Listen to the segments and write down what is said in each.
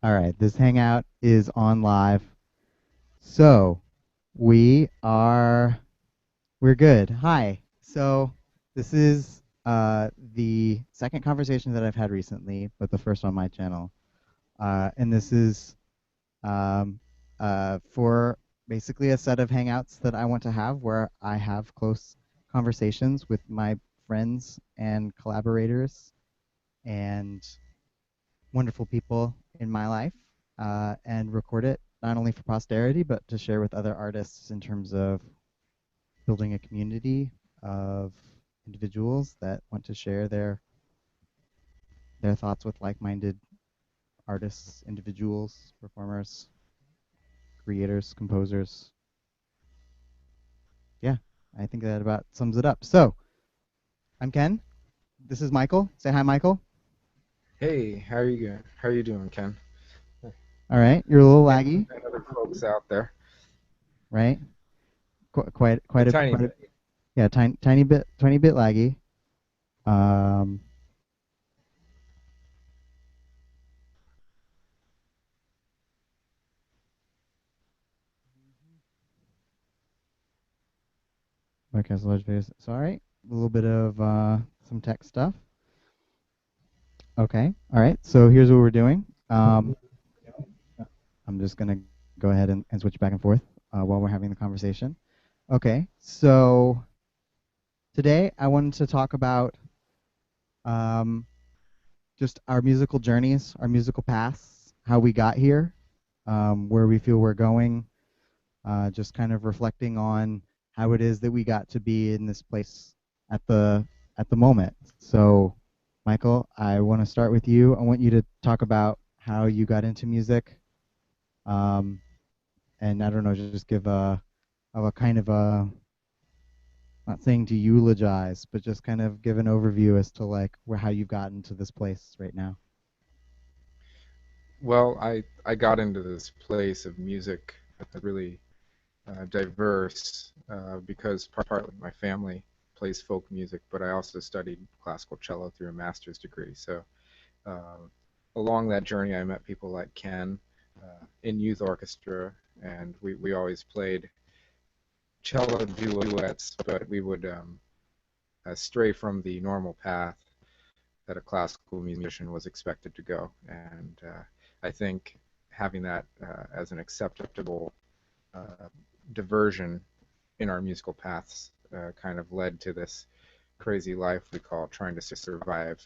All right, this hangout is on live. So we are we're good. Hi. So this is the second conversation that I've had recently, but the first on my channel. And this is um, for basically a set of hangouts that I want to have where I have close conversations with my friends and collaborators and wonderful people in my life and record it not only for posterity but to share with other artists in terms of building a community of individuals that want to share their thoughts with like-minded artists, individuals, performers, creators, composers. Yeah, I think that about sums it up. So, I'm Ken. This is Michael. Say hi, Michael. Hey, how are you going? How are you doing, Ken? All right, you're a little And, laggy, and other folks out there. right? Quite, A quite a, tiny quite a, bit. yeah, tiny bit laggy. Um, Broadcast large videos. Sorry, a little bit of some tech stuff. Okay, all right. So here's what we're doing. I'm just gonna go ahead and switch back and forth while we're having the conversation. Okay, so today I wanted to talk about um, just our musical journeys, our musical paths, how we got here, where we feel we're going, just kind of reflecting on how it is that we got to be in this place at the moment. So, Michael, I want to start with you. I want you to talk about how you got into music, um, and I don't know, just give a kind of a not saying to eulogize, but just kind of give an overview as to like where how you've gotten to this place right now. Well, I got into this place of music really diverse because partly my family plays folk music, but I also studied classical cello through a master's degree. So uh, along that journey, I met people like Ken in youth orchestra, and we always played cello duets, but we would stray from the normal path that a classical musician was expected to go. And I think having that as an acceptable uh, diversion in our musical paths kind of led to this crazy life we call trying to survive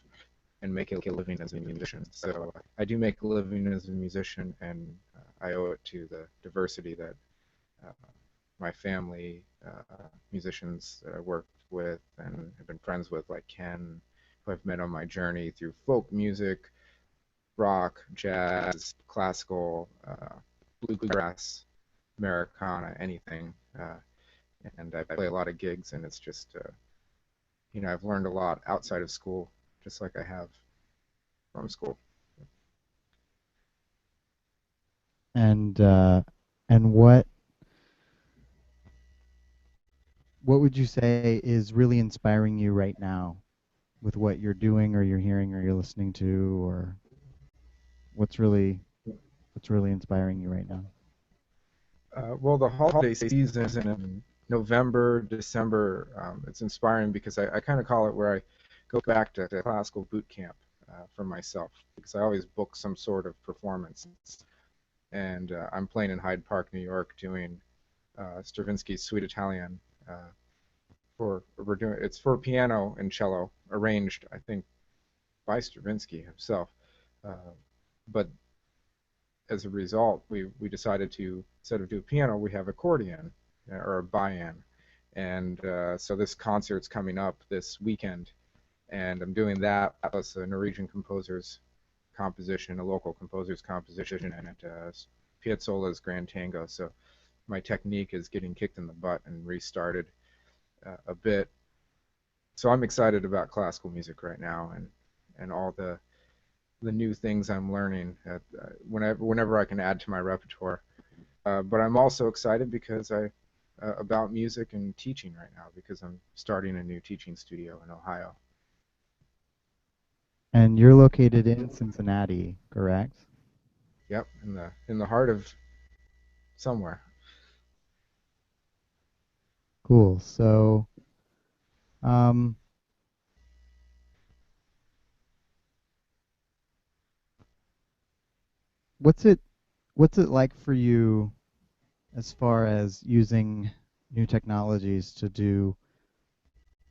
and make a living as a musician. So I do make a living as a musician, and I owe it to the diversity that uh, my family, musicians that I worked with and have been friends with, like Ken, who I've met on my journey through folk music, rock, jazz, classical, bluegrass, Americana, anything. And I play a lot of gigs, and it's just, I've learned a lot outside of school, just like I have from school. And and what would you say is really inspiring you right now with what you're doing or you're hearing or you're listening to or what's really what's really inspiring you right now? Well, the holiday season in November, December, it's inspiring because I kind of call it where I go back to classical boot camp for myself because I always book some sort of performance. And I'm playing in Hyde Park, New York, doing Stravinsky's Suite Italian. For we're doing it's for piano and cello, arranged I think by Stravinsky himself. Uh, but as a result, we decided to instead of do piano, we have accordion or a bayan, and so this concert's coming up this weekend, and I'm doing that plus a Norwegian composer's composition, a local composer's composition, and Piazzolla's Grand Tango. So my technique is getting kicked in the butt and restarted a bit. So I'm excited about classical music right now and all the new things I'm learning whenever I can add to my repertoire. But I'm also excited because I about music and teaching right now because I'm starting a new teaching studio in Ohio. And you're located in Cincinnati, correct? Yep, in the heart of somewhere. Cool. So, um, what's it what's it like for you as far as using new technologies to do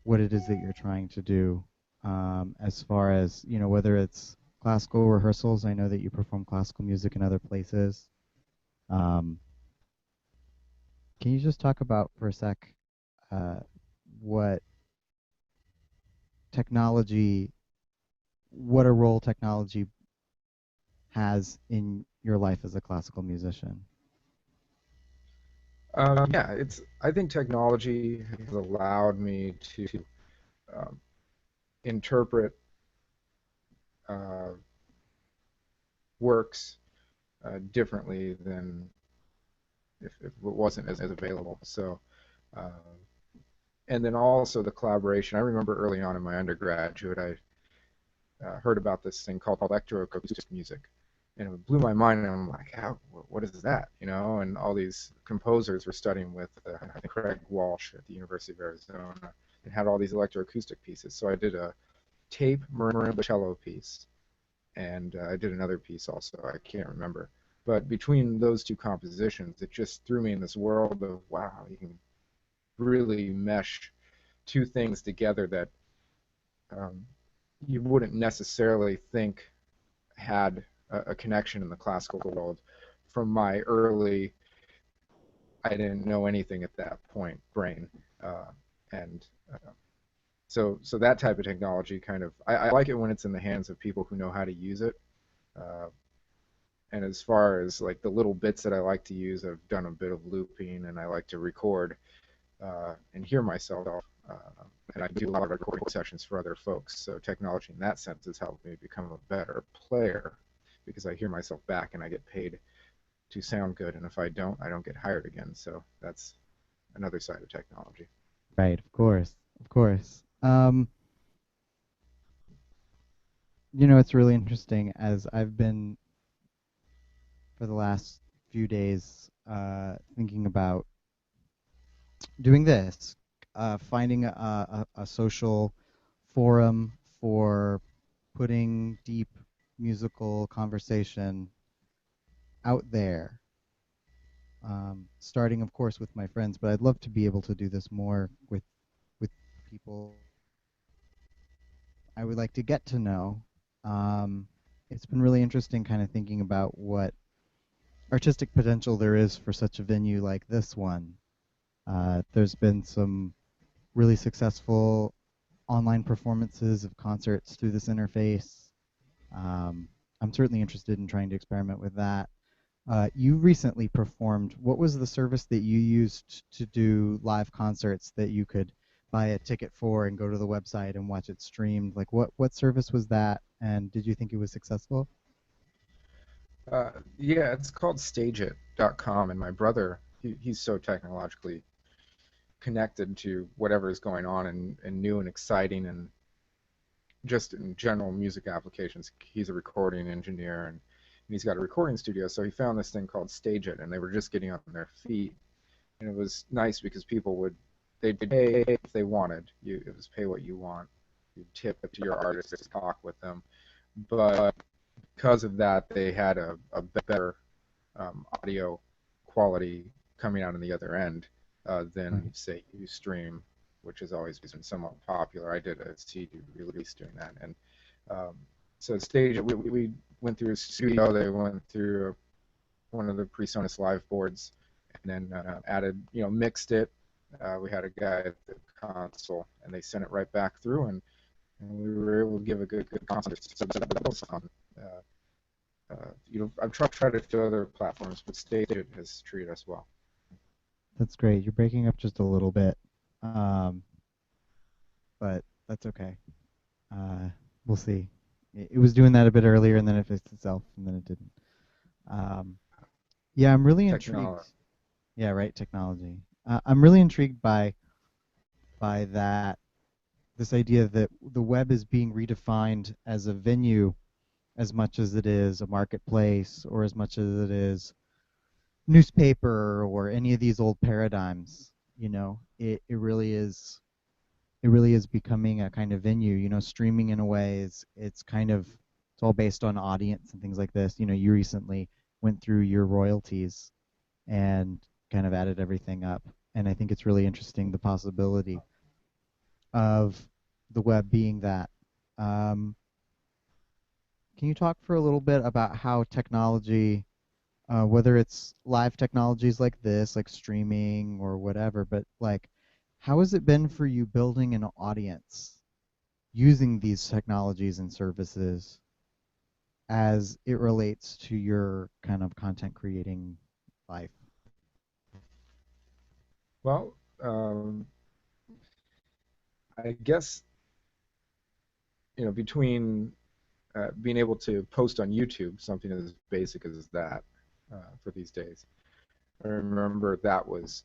what it is that you're trying to do? As far as, whether it's classical rehearsals, I know that you perform classical music in other places. Um, can you just talk about for a sec uh, what technology, what a role technology has in your life as a classical musician? Yeah, it's. I think technology has allowed me to um, interpret uh, works differently than if it wasn't as available. So, uh, and then also the collaboration. I remember early on in my undergraduate, I heard about this thing called electroacoustic music, and it blew my mind. And I'm like, how? What is that? And all these composers were studying with I think Craig Walsh at the University of Arizona, and had all these electroacoustic pieces. So I did a tape marimba cello piece, and I did another piece also. I can't remember. But between those two compositions, it just threw me in this world of wow, you can really mesh two things together that um, you wouldn't necessarily think had a connection in the classical world. From my early, I didn't know anything at that point, brain, and so that type of technology kind of I like it when it's in the hands of people who know how to use it. Uh, and as far as like the little bits that I like to use, I've done a bit of looping, and I like to record and hear myself. Uh, and I do a lot of recording sessions for other folks. So technology in that sense has helped me become a better player because I hear myself back and I get paid to sound good. And if I don't get hired again. So that's another side of technology. Right, of course, of course. It's really interesting as I've been for the last few days thinking about doing this, finding a social forum for putting deep musical conversation out there. Starting, of course, with my friends, but I'd love to be able to do this more with people I would like to get to know. Um, it's been really interesting, kind of thinking about what artistic potential there is for such a venue like this one. There's been some really successful online performances of concerts through this interface. Um, I'm certainly interested in trying to experiment with that. You recently performed. What was the service that you used to do live concerts that you could buy a ticket for and go to the website and watch it streamed? Like what service was that? And did you think it was successful? Yeah, it's called stageit.com. And my brother, he's so technologically connected to whatever is going on and new and exciting and just in general music applications. He's a recording engineer and he's got a recording studio. So he found this thing called Stageit, and they were just getting on their feet. And it was nice because people they'd pay if they wanted. It was pay what you want. You tip to your artist to talk with them. But because of that, they had a better audio quality coming out on the other end than Right. say Ustream, which has always been somewhat popular. I did a CD release doing that, and um, so stage we went through a studio. They went through one of the PreSonus live boards, and then added, mixed it. We had a guy at the console, and they sent it right back through, and we were able to give a good concert. Uh, I've tried a few other platforms, but Stageit has treated us well. That's great. You're breaking up just a little bit, um, but that's okay. Uh, we'll see. It was doing that a bit earlier, and then it fixed itself, and then it didn't. Um, yeah, I'm really intrigued. Technology. Yeah, right. Technology. I'm really intrigued by that. This idea that the web is being redefined as a venue as much as it is a marketplace or as much as it is newspaper or any of these old paradigms. It really is becoming a kind of venue. Streaming in a way is it's kind of it's all based on audience and things like this. You recently went through your royalties and kind of added everything up. And I think it's really interesting the possibility of the web being that. Um, can you talk for a little bit about how technology, whether it's live technologies like this, like streaming or whatever, but like, how has it been for you building an audience using these technologies and services as it relates to your kind of content creating life? Well, I guess between being able to post on YouTube, something as basic as that for these days. I remember that was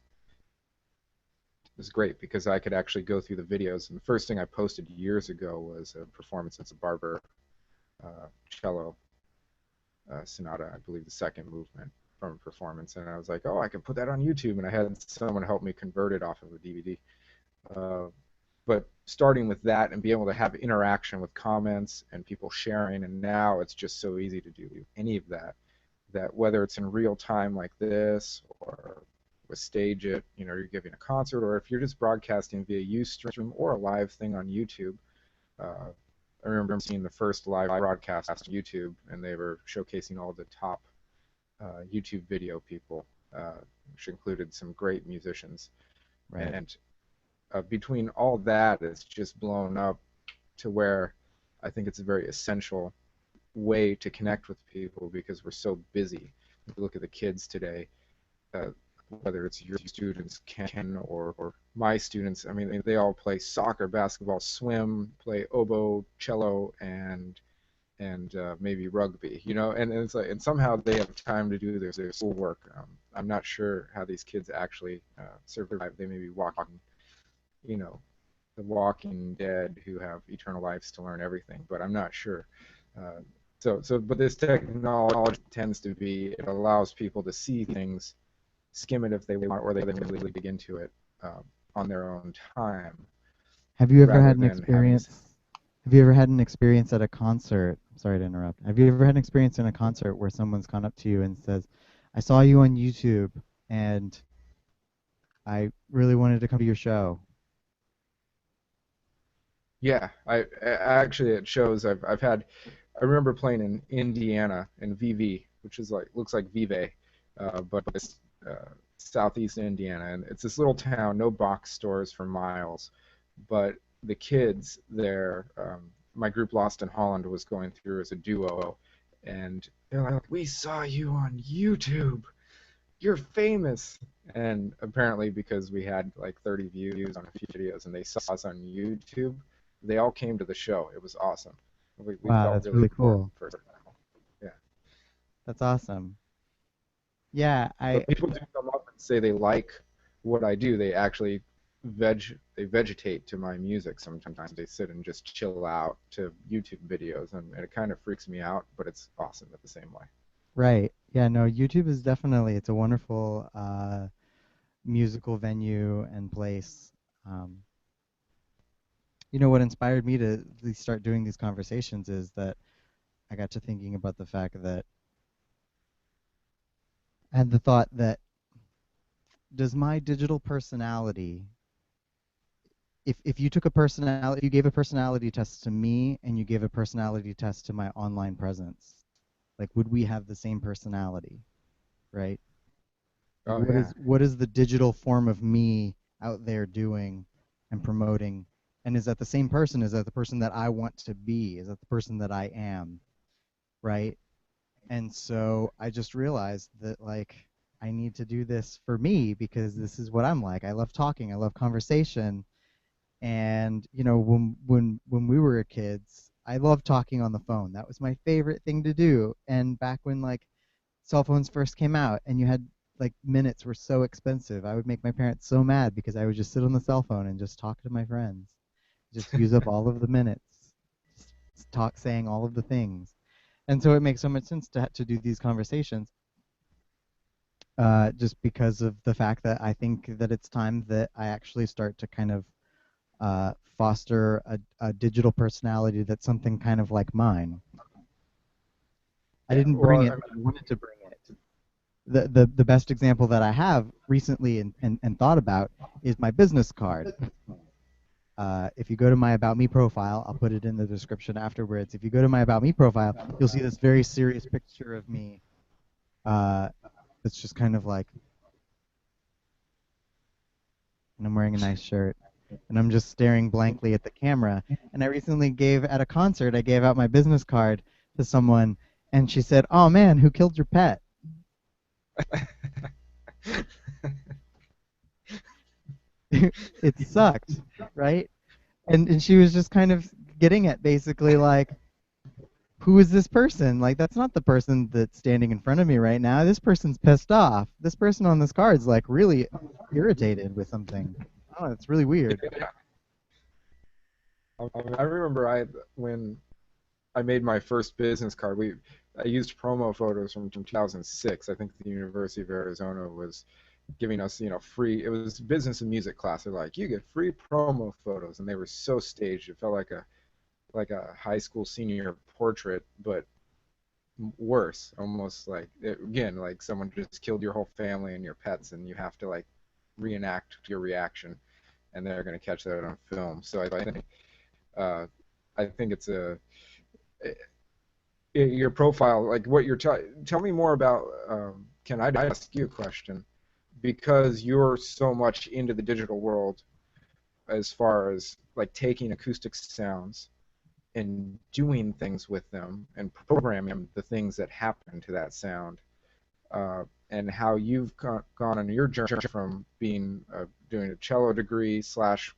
great because I could actually go through the videos. And the first thing I posted years ago was a performance as a Barber cello sonata, I believe the second movement from a performance. And I was like, oh, I can put that on YouTube. And I had someone help me convert it off of a DVD. Uh, but starting with that and be able to have interaction with comments and people sharing, and now it's just so easy to do any of that. That whether it's in real time like this or with stage it, you're giving a concert, or if you're just broadcasting via Ustream or a live thing on YouTube. Uh, I remember seeing the first live broadcast on YouTube, and they were showcasing all the top YouTube video people, which included some great musicians. Right. And between all that, it's just blown up to where I think it's a very essential way to connect with people because we're so busy. If you look at the kids today, uh, whether it's your students, Ken, or my students, I mean, they all play soccer, basketball, swim, play oboe, cello, and maybe rugby, and it's like, and somehow they have time to do their schoolwork. I'm not sure how these kids actually survive. They may be walking, you know, the Walking Dead who have eternal lives to learn everything, but I'm not sure. Uh, but this technology tends to be, it allows people to see things, skim it if they want, or they really dig into it on their own time, Have you ever rather had an than having. experience? Have you ever had an experience at a concert? Sorry to interrupt. Have you ever had an experience in a concert where someone's gone up to you and says, "I saw you on YouTube and I really wanted to come to your show." Yeah, actually it shows. I've had. I remember playing in Indiana in VV, which is like looks like Vive, but it's southeast Indiana, and it's this little town, no box stores for miles, but the kids there. My group Lost in Holland was going through as a duo, and they're like, "We saw you on YouTube. You're famous." And apparently, because we had like 30 views on a few videos, and they saw us on YouTube, they all came to the show. It was awesome. We Wow, felt that's really really important cool. for it. Yeah. That's awesome. Yeah, But people do come up and say they like what I do. They actually they vegetate to my music sometimes. They sit and just chill out to YouTube videos, and it kind of freaks me out, but it's awesome at the same way. right. Yeah, no, YouTube is definitely it's a wonderful musical venue and place. Um, what inspired me to start doing these conversations is that I got to thinking about the fact that I had the thought that does my digital personality, if you took a personality, if you gave a personality test to me and you gave a personality test to my online presence, like would we have the same personality, right? Like Oh what yeah. is what is the digital form of me out there doing and promoting? And is that the same person? Is that the person that I want to be? Is that the person that I am, right? And so I just realized that like I need to do this for me because this is what I'm like. I love talking, I love conversation. And when we were kids, I loved talking on the phone. That was my favorite thing to do. And back when like cell phones first came out and you had like minutes were so expensive, I would make my parents so mad because I would just sit on the cell phone and just talk to my friends. Just use up all of the minutes. Just talk saying all of the things. And so it makes so much sense to do these conversations, just because of the fact that I think that it's time that I actually start to kind of foster a digital personality that's something kind of like mine. I Yeah, didn't bring well, it, but I wanted to bring it. The best example that I have recently and thought about is my business card. If you go to my About Me profile, I'll put it in the description afterwards. If you go to my About Me profile, you'll see this very serious picture of me. Uh, that's just kind of like, and I'm wearing a nice shirt, and I'm just staring blankly at the camera. And I recently gave at a concert, I gave out my business card to someone, and she said, "Oh man, who killed your pet?" It sucked, right? And she was just kind of getting at basically like, who is this person? Like, that's not the person that's standing in front of me right now. This person's pissed off. This person on this card's like really irritated with something. Oh, it's really weird. yeah. I remember when I made my first business card. I used promo photos from 2006. I think the University of Arizona was giving us, free. It was business and music class. They're like, you get free promo photos, and they were so staged. It felt like a high school senior portrait, but worse. Almost like again, like someone just killed your whole family and your pets, and you have to like reenact your reaction, and they're going to catch that on film. So uh, I think it's a your profile, like what you're tell me more about. Can I ask you a question? Because you're so much into the digital world, as far as like taking acoustic sounds and doing things with them and programming the things that happen to that sound, and how you've gone on your journey from being doing a cello degree slash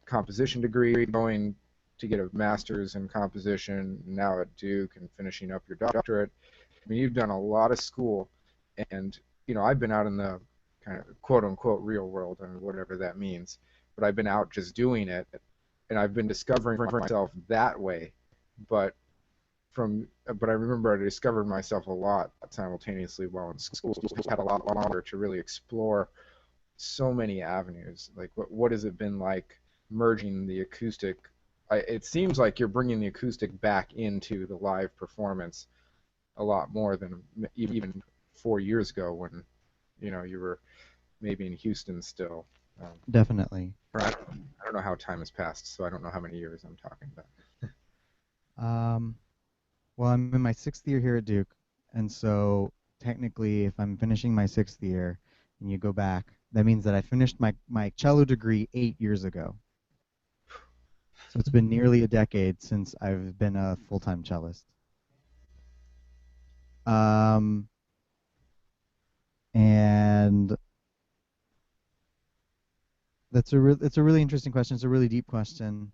composition degree, going to get a master's in composition, now at Duke, and finishing up your doctorate. I mean, you've done a lot of school, and I've been out in the kind of quote unquote real world, I mean, whatever that means, but I've been out just doing it, and I've been discovering myself that way. But but I remember I discovered myself a lot simultaneously while in school. I had a lot longer to really explore so many avenues. Like, what has it been like merging the acoustic? It seems like you're bringing the acoustic back into the live performance a lot more than even 4 years ago when you were maybe in Houston still. Um, Definitely. I don't know how time has passed, so I don't know how many years I'm talking about. Um, well, I'm in my sixth year here at Duke, and so technically, if I'm finishing my sixth year and you go back, that means that I finished my cello degree 8 years ago. So it's been nearly a decade since I've been a full-time cellist. Um, and it's a really interesting question. It's a really deep question.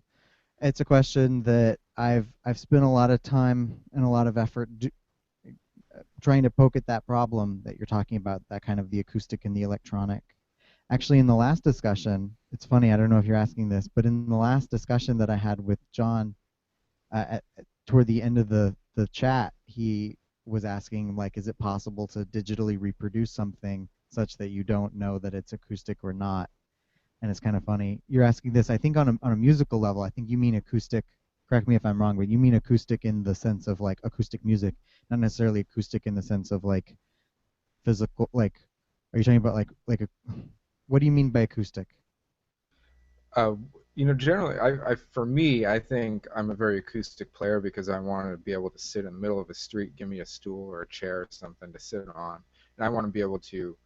It's a question that I've spent a lot of time and a lot of effort trying to poke at that problem that you're talking about, that kind of the acoustic and the electronic. Actually, in the last discussion, it's funny, I don't know if you're asking this, but in the last discussion that I had with John, toward the end of the chat, he was asking, like, is it possible to digitally reproduce something such that you don't know that it's acoustic or not? And it's kind of funny. You're asking this, I think, on a musical level. I think you mean acoustic. Correct me if I'm wrong, but you mean acoustic in the sense of like acoustic music, not necessarily acoustic in the sense of like physical. Like, are you talking about what do you mean by acoustic? Uh, Generally, for me, I think I'm a very acoustic player because I want to be able to sit in the middle of a street, give me a stool or a chair or something to sit on, and I want to be able to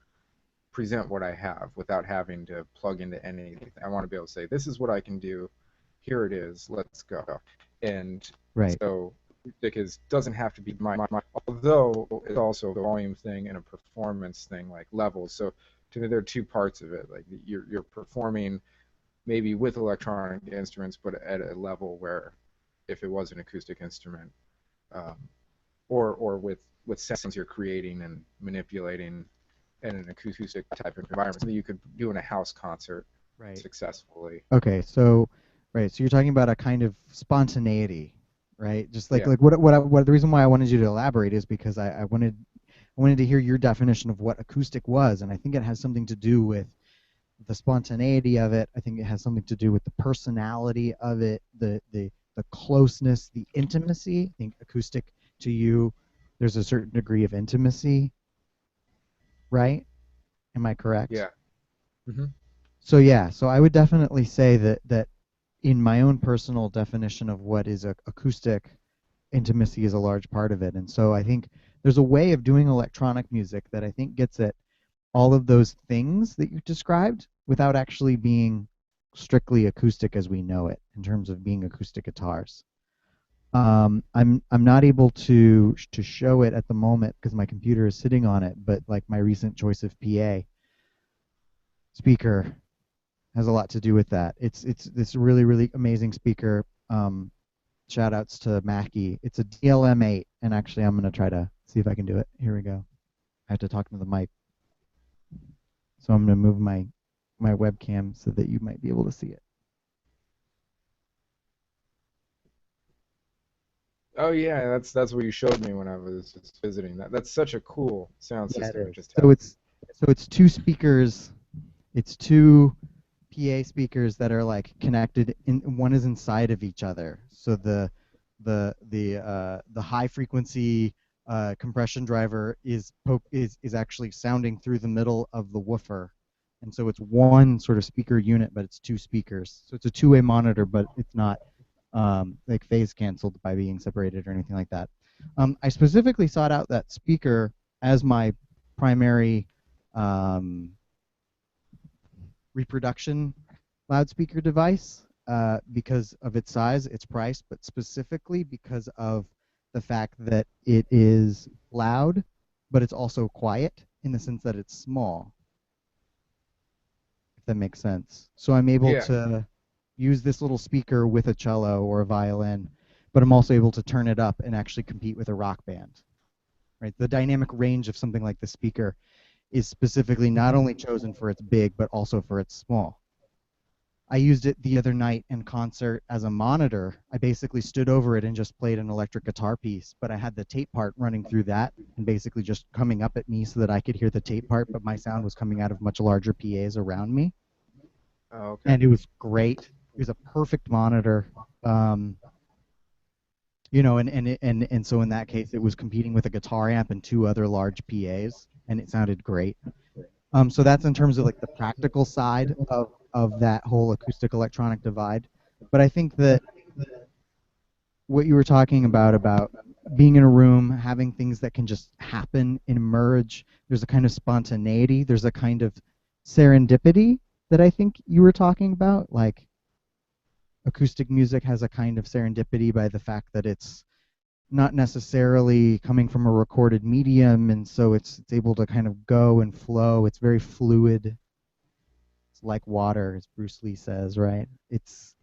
present what I have without having to plug into anything. I want to be able to say, this is what I can do. Here it is. Let's go. And Right. so, because doesn't have to be although it's also a volume thing and a performance thing, like levels. So to me, there are two parts of it. Like you're performing maybe with electronic instruments, but at a level where if it was an acoustic instrument, um, or with sounds you're creating and manipulating in an acoustic type of environment, something you could do in a house concert Right. successfully. Okay. So, right. So you're talking about a kind of spontaneity, right? Just Yeah. what the reason why I wanted you to elaborate is because I wanted to hear your definition of what acoustic was, and I think it has something to do with the spontaneity of it. I think it has something to do with the personality of it, the closeness, the intimacy. I think acoustic to you, there's a certain degree of intimacy, right? Am I correct? Yeah. Hmm. So yeah, so I would definitely say that in my own personal definition of what is acoustic, intimacy is a large part of it. And so I think there's a way of doing electronic music that I think gets at all of those things that you described without actually being strictly acoustic as we know it in terms of being acoustic guitars. I'm not able to show it at the moment because my computer is sitting on it, but like my recent choice of PA speaker has a lot to do with that. It's this really really amazing speaker. Shout outs to Mackie. It's a DLM8, and actually I'm gonna try to see if I can do it. Here we go. I have to talk to the mic, so I'm gonna move my webcam so that you might be able to see it. Oh yeah, that's what you showed me when I was just visiting. That's such a cool sound Yeah, it system it is. just So has. it's two speakers. It's two PA speakers that are like connected in one is inside of each other. So the high frequency compression driver is actually sounding through the middle of the woofer. And so it's one sort of speaker unit, but it's two speakers. So it's a two-way monitor, but it's not like phase canceled by being separated or anything like that. I specifically sought out that speaker as my primary um, reproduction loudspeaker device because of its size, its price, but specifically because of the fact that it is loud, but it's also quiet in the sense that it's small, if that makes sense. So I'm able Yeah. to use this little speaker with a cello or a violin, but I'm also able to turn it up and actually compete with a rock band. Right? The dynamic range of something like the speaker is specifically not only chosen for its big, but also for its small. I used it the other night in concert as a monitor. I basically stood over it and just played an electric guitar piece, but I had the tape part running through that and basically just coming up at me so that I could hear the tape part, but my sound was coming out of much larger PAs around me. Oh, okay. And it was great. It was a perfect monitor. Um, and so in that case, it was competing with a guitar amp and two other large PAs, and it sounded great. So that's in terms of like the practical side of that whole acoustic electronic divide. But I think that what you were talking about being in a room, having things that can just happen and emerge, there's a kind of spontaneity, there's a kind of serendipity that I think you were talking about. Like acoustic music has a kind of serendipity by the fact that it's not necessarily coming from a recorded medium, and so it's able to kind of go and flow. It's very fluid. It's like water, as Bruce Lee says, right? It's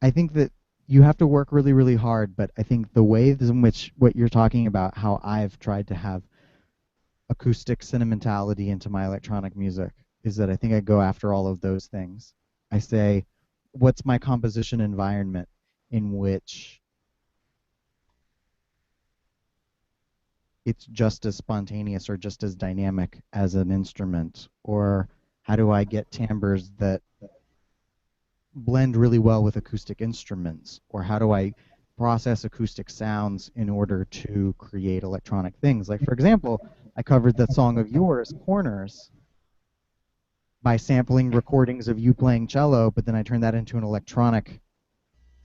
I think that you have to work really, really hard, but I think the ways in which what you're talking about, how I've tried to have acoustic sentimentality into my electronic music, is that I think I go after all of those things. I say, what's my composition environment in which it's just as spontaneous or just as dynamic as an instrument? Or how do I get timbres that blend really well with acoustic instruments? Or how do I process acoustic sounds in order to create electronic things? Like, for example, I covered that song of yours, Corners, by sampling recordings of you playing cello, but then I turned that into an electronic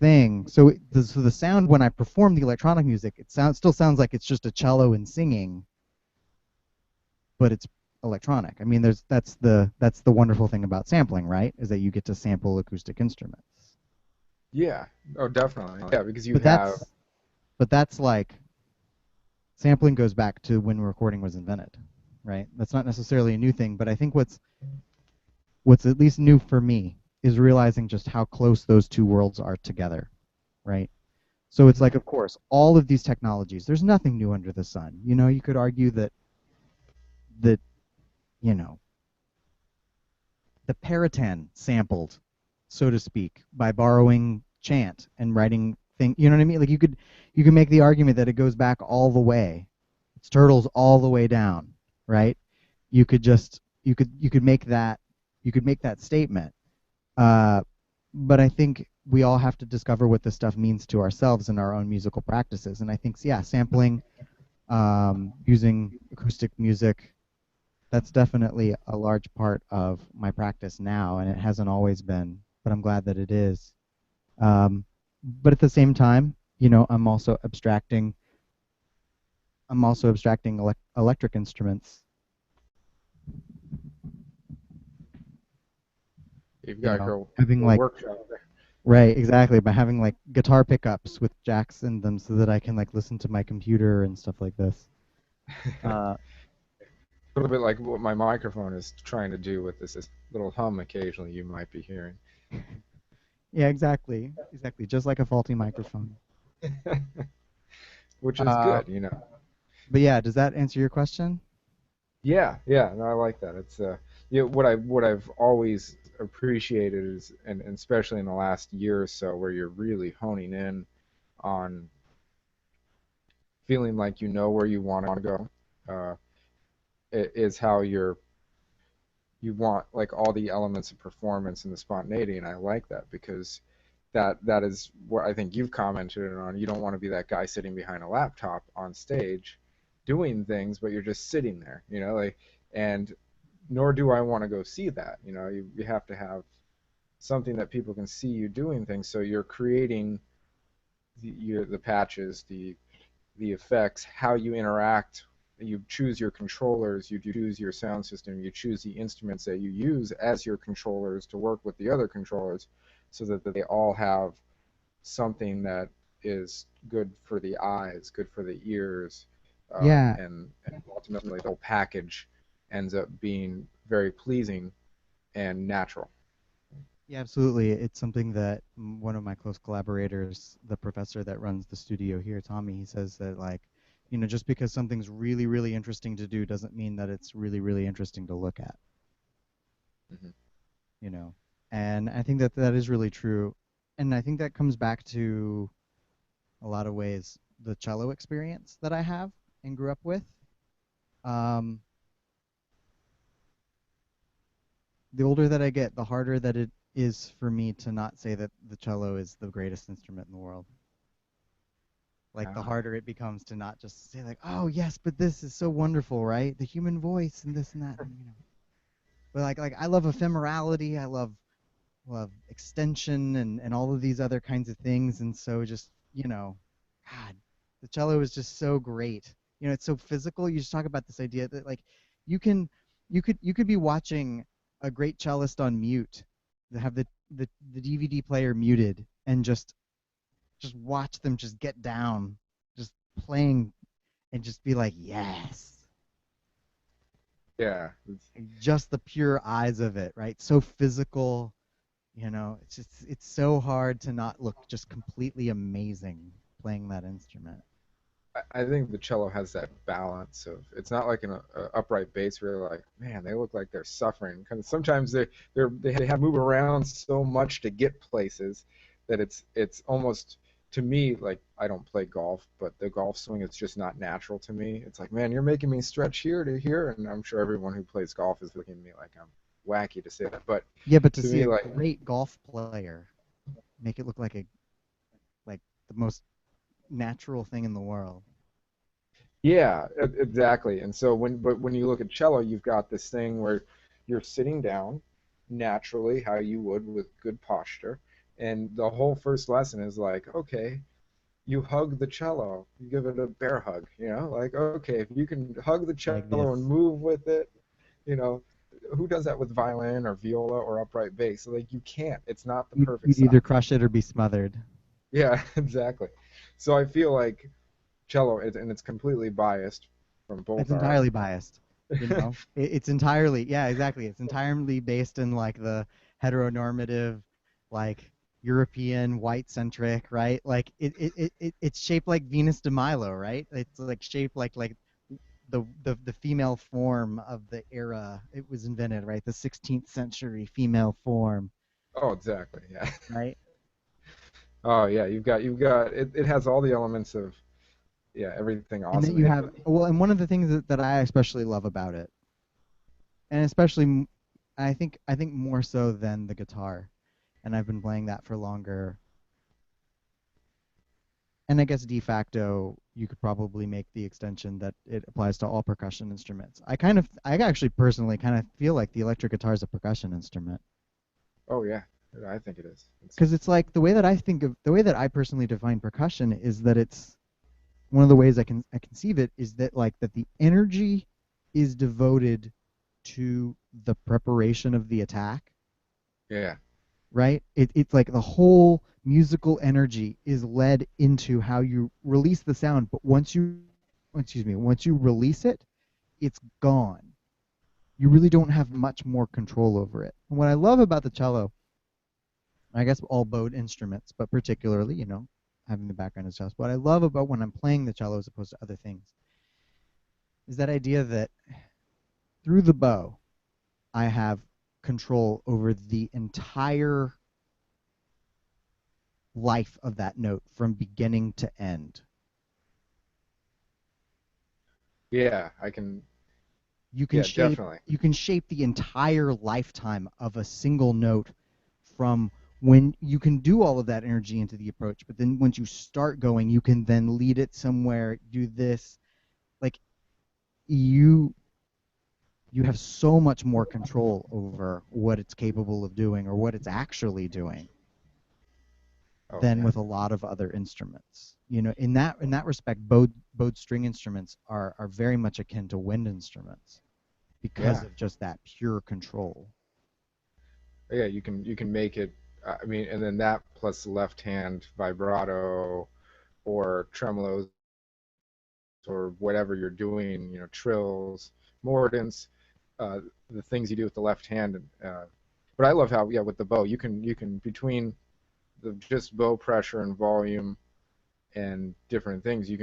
thing. So the sound when I perform the electronic music, still sounds like it's just a cello and singing, but it's electronic. I mean, that's the wonderful thing about sampling, right? Is that you get to sample acoustic instruments. Yeah. Oh, definitely. Yeah, because you But have. that's like sampling goes back to when recording was invented, right? That's not necessarily a new thing, but I think what's at least new for me is realizing just how close those two worlds are together, right? So it's Hmm. like, of course, all of these technologies, there's nothing new under the sun. You could argue that you know the Peritan sampled, so to speak, by borrowing chant and writing thing. You know what I mean? Like you could make the argument that it goes back all the way. It's turtles all the way down, right? You could make that statement. Uh, but I think we all have to discover what this stuff means to ourselves in our own musical practices. And I think, yeah, sampling, using acoustic music, that's definitely a large part of my practice now, and it hasn't always been, but I'm glad that it is. Um, but at the same time, I'm also abstracting electric instruments. You've got to Having go like workshop there. right, exactly, by having like guitar pickups with jacks in them, so that I can like listen to my computer and stuff like this. Uh, A little bit like what my microphone is trying to do with this little hum occasionally you might be hearing. yeah, exactly, exactly, just like a faulty microphone. Which is Uh, good, you know. but yeah, does that answer your question? Yeah, yeah, no, I like that. It's what I've always appreciated is, and especially in the last year or so, where you're really honing in on feeling like you know where you want to go, uh, is how you want like all the elements of performance and the spontaneity, and I like that because that is what I think you've commented on. You don't want to be that guy sitting behind a laptop on stage doing things, but you're just sitting there, like, and nor do I want to go see that. You have to have something that people can see you doing things, so you're creating the patches, the effects, how you interact. You choose your controllers, you choose your sound system, you choose the instruments that you use as your controllers to work with the other controllers, so that they all have something that is good for the eyes, good for the ears, Yeah, and ultimately the whole package ends up being very pleasing and natural. yeah, absolutely. It's something that one of my close collaborators, the professor that runs the studio here, Tommy, he says that like, just because something's really, really interesting to do doesn't mean that it's really, really interesting to look at, Hmm. you know. And I think that that is really true. And I think that comes back to a lot of ways the cello experience that I have and grew up with. Um, the older that I get, the harder that it is for me to not say that the cello is the greatest instrument in the world. Like the Ah, harder it becomes to not just say like, oh yes, but this is so wonderful, right? The human voice and this and that, and But like I love ephemerality. I love extension and all of these other kinds of things. And so just, God, the cello is just so great. It's so physical. You just talk about this idea that like you can you could be watching a great cellist on mute, have the DVD player muted and just watch them just get down, just playing and just be like, yes. yeah, Just the pure eyes of it, right? So physical. It's so hard to not look just completely amazing playing that instrument. I think the cello has that balance of, it's not like an upright bass where you're like, man, they look like they're suffering. Because sometimes they have to move around so much to get places that it's almost, to me, like, I don't play golf, but the golf swing is just not natural to me. It's like, man, you're making me stretch here to here, and I'm sure everyone who plays golf is looking at me like I'm wacky to say that. But Yeah, but to to see me, a like, great golf player make it look like the most natural thing in the world. yeah, exactly. And so when you look at cello, you've got this thing where you're sitting down naturally, how you would with good posture. And the whole first lesson is like, okay, you hug the cello, you give it a bear hug, like, okay, if you can hug the Like cello and this. move with it, you know, who does that with violin or viola or upright bass? Like, you can't. It's not the perfect You'd either size. crush it or be smothered. Yeah, exactly. So I feel like cello, and it's completely biased from It's both our entirely biased. It's entirely, yeah, exactly. It's entirely based in like the heteronormative, like European white centric, right? Like it's shaped like Venus de Milo, right? It's like shaped like the female form of the era it was invented, right? The 16th century female form, Oh, exactly. Yeah. right? Oh yeah, you've got it. It has all the elements of yeah everything And that awesome. you have, well, and one of the things that I especially love about it, and especially I think more so than the guitar, and I've been playing that for longer. And I guess de facto, you could probably make the extension that it applies to all percussion instruments. I actually personally kind of feel like the electric guitar is a percussion instrument Oh yeah, I think it is. It's because it's like the way that I personally define percussion is that it's one of the ways I conceive it is that like that the energy is devoted to the preparation of the attack, yeah. right? It's like the whole musical energy is led into how you release the sound, but once you release it, it's gone. You really don't have much more control over it. And what I love about the cello, I guess all bowed instruments, but particularly, having the background as cello, what I love about when I'm playing the cello as opposed to other things is that idea that through the bow, I have control over the entire life of that note from beginning to end. Yeah, I can. You can Yeah, shape definitely. you can shape the entire lifetime of a single note from when you can do all of that energy into the approach, but then once you start going, you can then lead it somewhere, do this. Like you you have so much more control over what it's capable of doing or what it's actually doing Oh than yeah. with a lot of other instruments. In that respect, bowed string instruments are very much akin to wind instruments because Yeah. of just that pure control. Yeah, you can make it. I mean, and then that plus left hand vibrato or tremolos or whatever you're doing, trills, mordents, uh, the things you do with the left hand. But I love how, yeah, with the bow, you can between the just bow pressure and volume and different things, you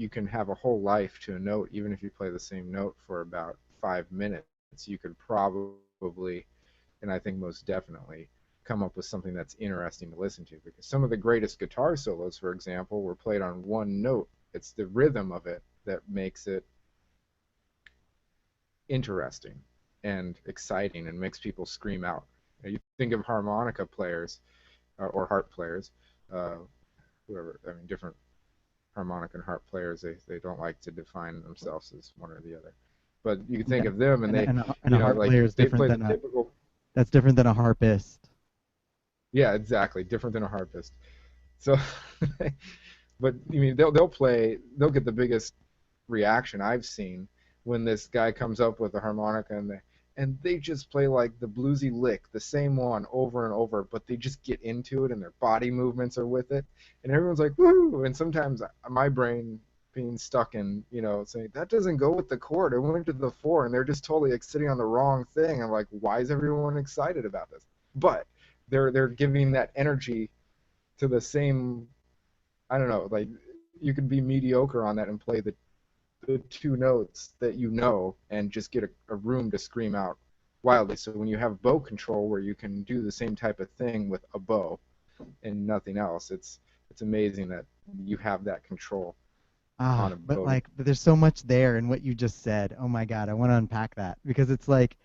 can have a whole life to a note, even if you play the same note for about 5 minutes. You could probably, and I think most definitely, come up with something that's interesting to listen to because some of the greatest guitar solos, for example, were played on one note. It's the rhythm of it that makes it interesting and exciting and makes people scream out. You think of harmonica players or harp players, uh, whoever, I mean, different harmonic and harp players, they don't like to define themselves as one or the other. But you can think Yeah, of them and and a harp like player is they different play the than a typical, that's different than a harpist. yeah, exactly, different than a harpist. So, but I mean, they'll get the biggest reaction I've seen when this guy comes up with a harmonica and they just play like the bluesy lick, the same one over and over, but they just get into it and their body movements are with it, and everyone's like woo. And sometimes my brain being stuck in saying that doesn't go with the chord. It went to the four, and they're just totally like, sitting on the wrong thing. I'm like, why is everyone excited about this? But they're giving that energy to the same. I don't know, like you could be mediocre on that and play the two notes that and just get a room to scream out wildly. So when you have bow control where you can do the same type of thing with a bow and nothing else, it's amazing that you have that control on a But bow. like, but there's so much there in what you just said. Oh my God, I want to unpack that because it's like,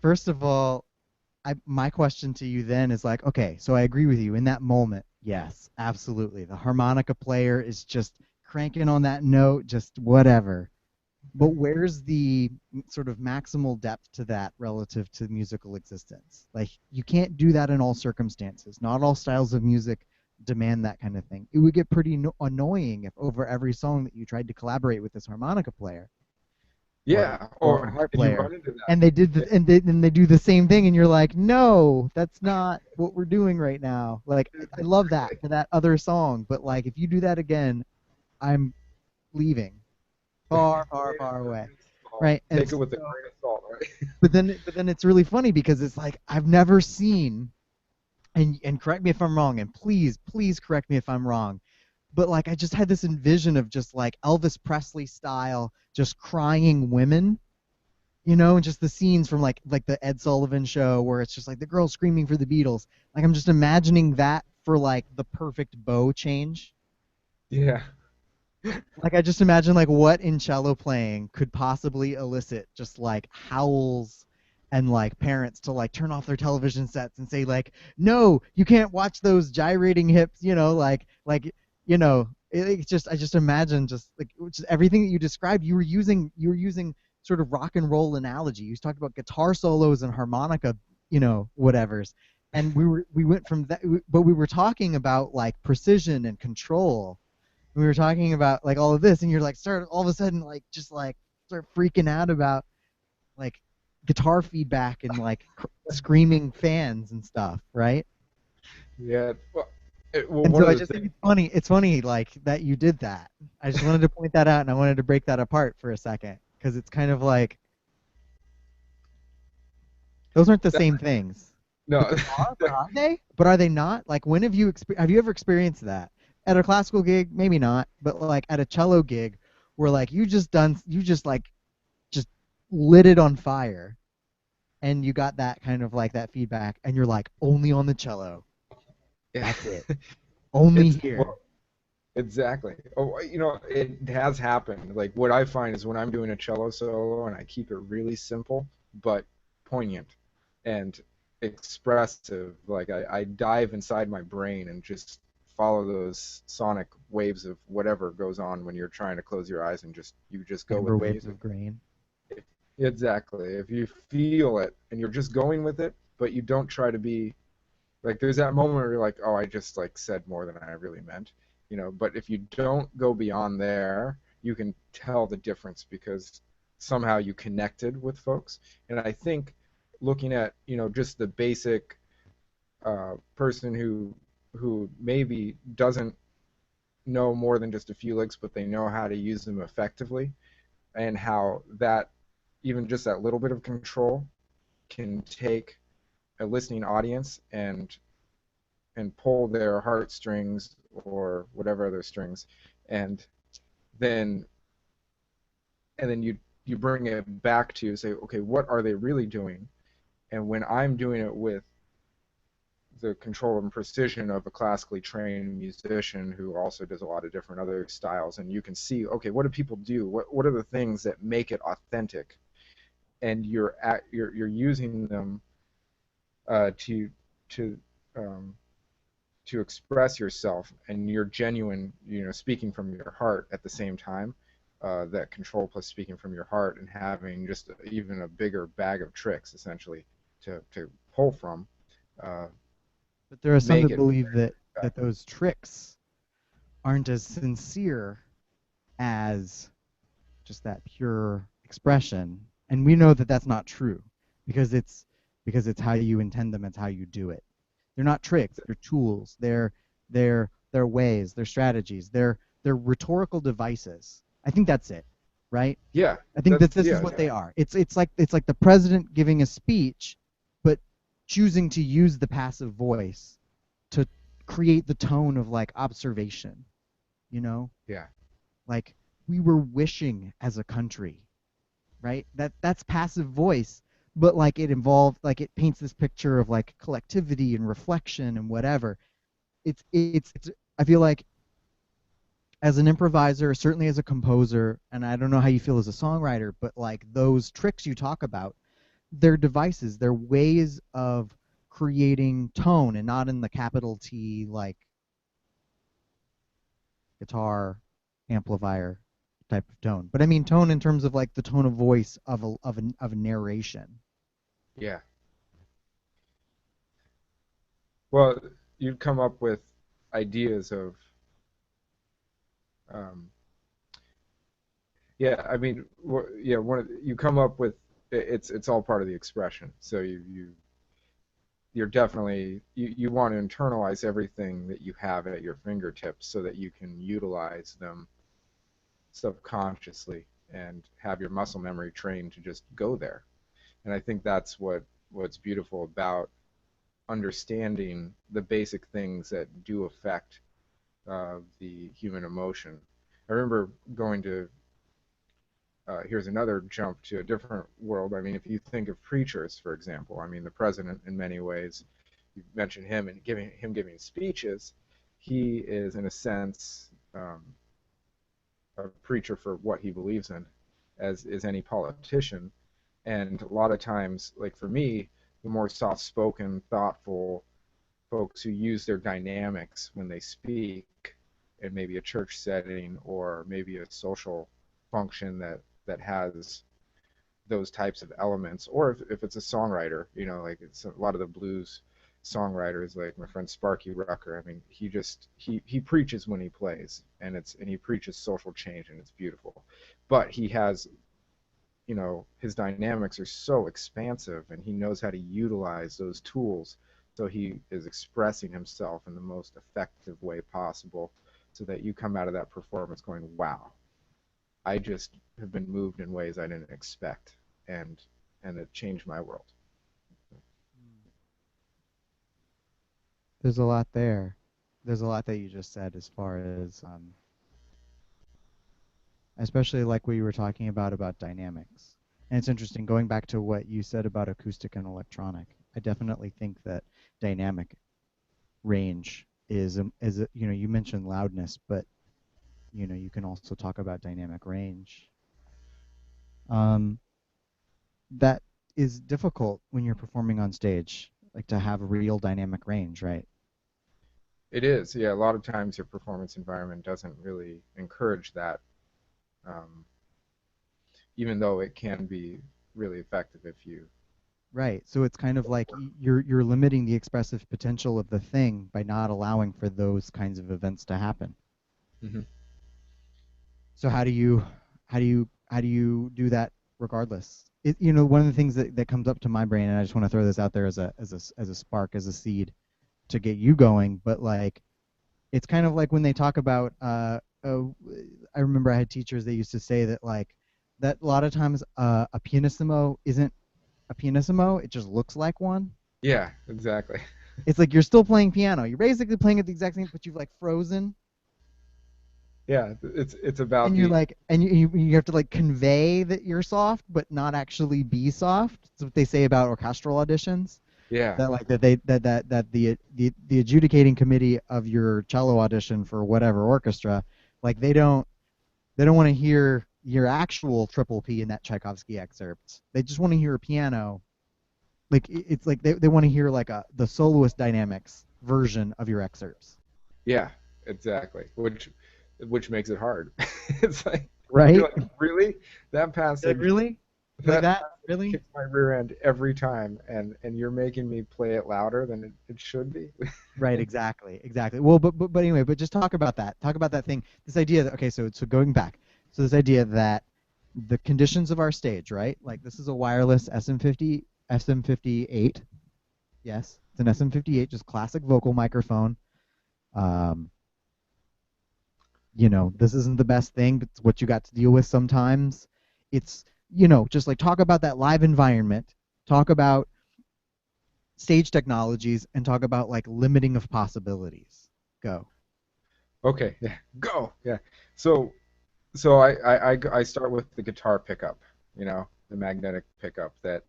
first of all, my question to you then is like, okay, so I agree with you in that moment. Yes, absolutely. The harmonica player is just cranking on that note, just whatever. But where's the sort of maximal depth to that relative to musical existence? Like, you can't do that in all circumstances. Not all styles of music demand that kind of thing. It would get pretty annoying if over every song that you tried to collaborate with this harmonica player Yeah, or a or harp and you player run into that. and they do the same thing and you're like, no, that's not what we're doing right now. Like, I love that for that other song, but like if you do that again, I'm leaving far, far, far away. Right. And Take it with a so, grain of salt, right? but then it's really funny because it's like I've never seen, and correct me if I'm wrong, and please correct me if I'm wrong, but like I just had this envision of just like Elvis Presley style, just crying women and just the scenes from like the Ed Sullivan show where it's just like the girl screaming for the Beatles. Like I'm just imagining that for like the perfect bow change. Yeah. Like I just imagine like what in cello playing could possibly elicit just like howls and like parents to like turn off their television sets and say like, no, you can't watch those gyrating hips, it's just I just imagine just like just everything that you described. You were using sort of rock and roll analogy. You talked about guitar solos and harmonica, whatevers. And we went from that, but we were talking about like precision and control. We were talking about like all of this, and you're like start all of a sudden like just like start freaking out about like guitar feedback and like screaming fans and stuff, right? Yeah. Well, And one so of I the just think things. it's funny like that you did that. I just wanted to point that out, and I wanted to break that apart for a second because it's kind of like those aren't the That, same things, but no. they are. But are they? But are they not? Like when have you ever experienced that at a classical gig? Maybe not, but like at a cello gig where like you just like just lit it on fire and you got that kind of like that feedback and you're like only on the cello, Yeah. that's it, only Well, here. exactly. Oh, it has happened. Like what I find is when I'm doing a cello solo and I keep it really simple but poignant and expressive, like I dive inside my brain and just follow those sonic waves of whatever goes on when you're trying to close your eyes and you just go with Amber the waves music. of grain. Exactly. If you feel it and you're just going with it, but you don't try to be like there's that moment where you're like, oh, I just like said more than I really meant, but if you don't go beyond there, you can tell the difference because somehow you connected with folks. And I think looking at, just the basic person who maybe doesn't know more than just a few licks, but they know how to use them effectively, and how that even just that little bit of control can take a listening audience and pull their heartstrings or whatever other strings, and then you bring it back to say, okay, what are they really doing? And when I'm doing it with the control and precision of a classically trained musician who also does a lot of different other styles, and you can see, okay, what do people do? What are the things that make it authentic? And you're using them to to um, to express yourself, and you're genuine, speaking from your heart at the same time. That control plus speaking from your heart and having just even a bigger bag of tricks essentially to pull from, uh, But there are some make that it believe that effective. those tricks aren't as sincere as just that pure expression, and we know that that's not true because it's how you intend them, it's how you do it. They're not tricks, they're tools, they're ways, they're strategies, they're rhetorical devices. I think that's it, right? Yeah, I think that's that this is yeah, what they are. It's like the president giving a speech but choosing to use the passive voice to create the tone of like observation, you know? yeah, Like we were wishing as a country, right? That's passive voice, but like it involved like it paints this picture of like collectivity and reflection and whatever. It's I feel like as an improviser, certainly as a composer, and I don't know how you feel as a songwriter, but like those tricks you talk about, they're devices, they're ways of creating tone and not in the capital T like guitar amplifier type of tone. But I mean tone in terms of like the tone of voice of a narration. yeah. Well, you'd come up with ideas of, um, yeah. I mean, yeah. You come up with, it's all part of the expression. So you're definitely, you want to internalize everything that you have at your fingertips so that you can utilize them subconsciously and have your muscle memory trained to just go there. And I think that's what's beautiful about understanding the basic things that do affect the human emotion. I remember going to here's another jump to a different world. I mean, if you think of preachers, for example, I mean, the president in many ways, you mentioned him and giving speeches. He is, in a sense, a preacher for what he believes in, as is any politician. And a lot of times, like for me, the more soft-spoken, thoughtful folks who use their dynamics when they speak in maybe a church setting or maybe a social function that has those types of elements, or if it's a songwriter, like it's a lot of the blues songwriters, like my friend Sparky Rucker. I mean, he preaches when he plays, and he preaches social change, and it's beautiful. But he has, his dynamics are so expansive, and he knows how to utilize those tools, so he is expressing himself in the most effective way possible, so that you come out of that performance going, wow, I just have been moved in ways I didn't expect, and it changed my world. There's a lot there. There's a lot that you just said as far as, especially like what you were talking about dynamics. And it's interesting going back to what you said about acoustic and electronic. I definitely think that dynamic range you mentioned loudness, but you can also talk about dynamic range. Um, that is difficult when you're performing on stage, like to have a real dynamic range, right? It is, yeah. A lot of times your performance environment doesn't really encourage that, um, even though it can be really effective if you. Right. So it's kind of like you're limiting the expressive potential of the thing by not allowing for those kinds of events to happen. Mhm. So how do you do that regardless? One of the things that comes up to my brain, and I just want to throw this out there as a spark, as a seed to get you going, but like it's kind of like when they talk about I remember I had teachers that used to say that like that a lot of times a pianissimo isn't a pianissimo, it just looks like one. Yeah, exactly. It's like you're still playing piano. You're basically playing at the exact same, but you've like frozen, Yeah, it's about and you're the. like, and you have to like convey that you're soft, but not actually be soft. That's what they say about orchestral auditions. Yeah, That like that the adjudicating committee of your cello audition for whatever orchestra, like they don't want to hear your actual triple P in that Tchaikovsky excerpt. They just want to hear a piano. Like it's like they want to hear like the soloist dynamics version of your excerpts. yeah, exactly. Which makes it hard. It's like you're Right? like, really? That Like passage really? Like that that? passage Really? kicks my rear end every time, and you're making me play it louder than it should be. Right, exactly. Exactly. Well, but anyway, but just talk about that. Talk about that thing. This idea that okay, so going back. So this idea that the conditions of our stage, right? Like this is a wireless SM58. Yes, it's an SM58, just classic vocal microphone. Um, this isn't the best thing, but it's what you got to deal with sometimes. It's, just like talk about that live environment, talk about stage technologies, and talk about like limiting of possibilities. Go. Okay, yeah, go. Yeah. So I start with the guitar pickup, the magnetic pickup that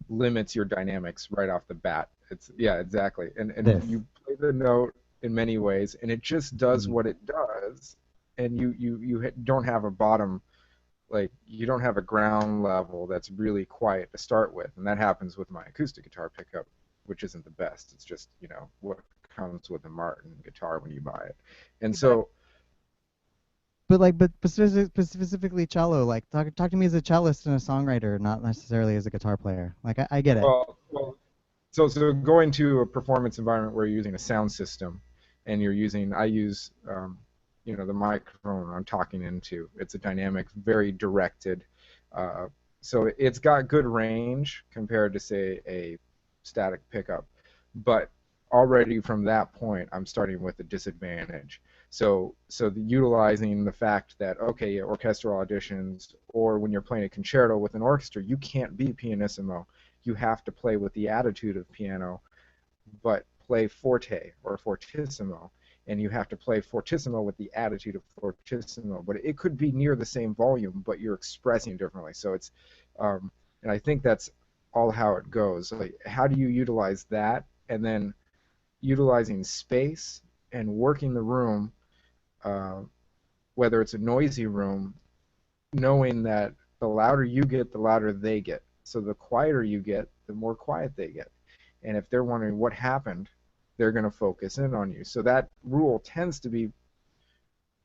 limits your dynamics right off the bat. It's yeah, exactly. And This. you play the note in many ways, and it just does Mm. what it does, and you don't have a bottom, like you don't have a ground level that's really quiet to start with, and that happens with my acoustic guitar pickup, which isn't the best. It's just what comes with a Martin guitar when you buy it, and But so. specifically cello, like talk to me as a cellist and a songwriter, not necessarily as a guitar player. Like I get it. Well, so going to a performance environment where you're using a sound system, and I use the microphone I'm talking into. It's a dynamic, very directed. Uh, so it's got good range compared to say a static pickup, but already from that point I'm starting with a disadvantage. Utilizing the fact that okay, orchestral auditions or when you're playing a concerto with an orchestra, you can't be pianissimo. You have to play with the attitude of piano, but play forte or fortissimo. and you have to play fortissimo with the attitude of fortissimo, but it could be near the same volume, but you're expressing differently. So it's, and I think that's all how it goes. Like, how do you utilize that, and then utilizing space and working the room, uh, whether it's a noisy room, knowing that the louder you get, the louder they get. So the quieter you get, the more quiet they get. And if they're wondering what happened, they're going to focus in on you. So that rule tends to be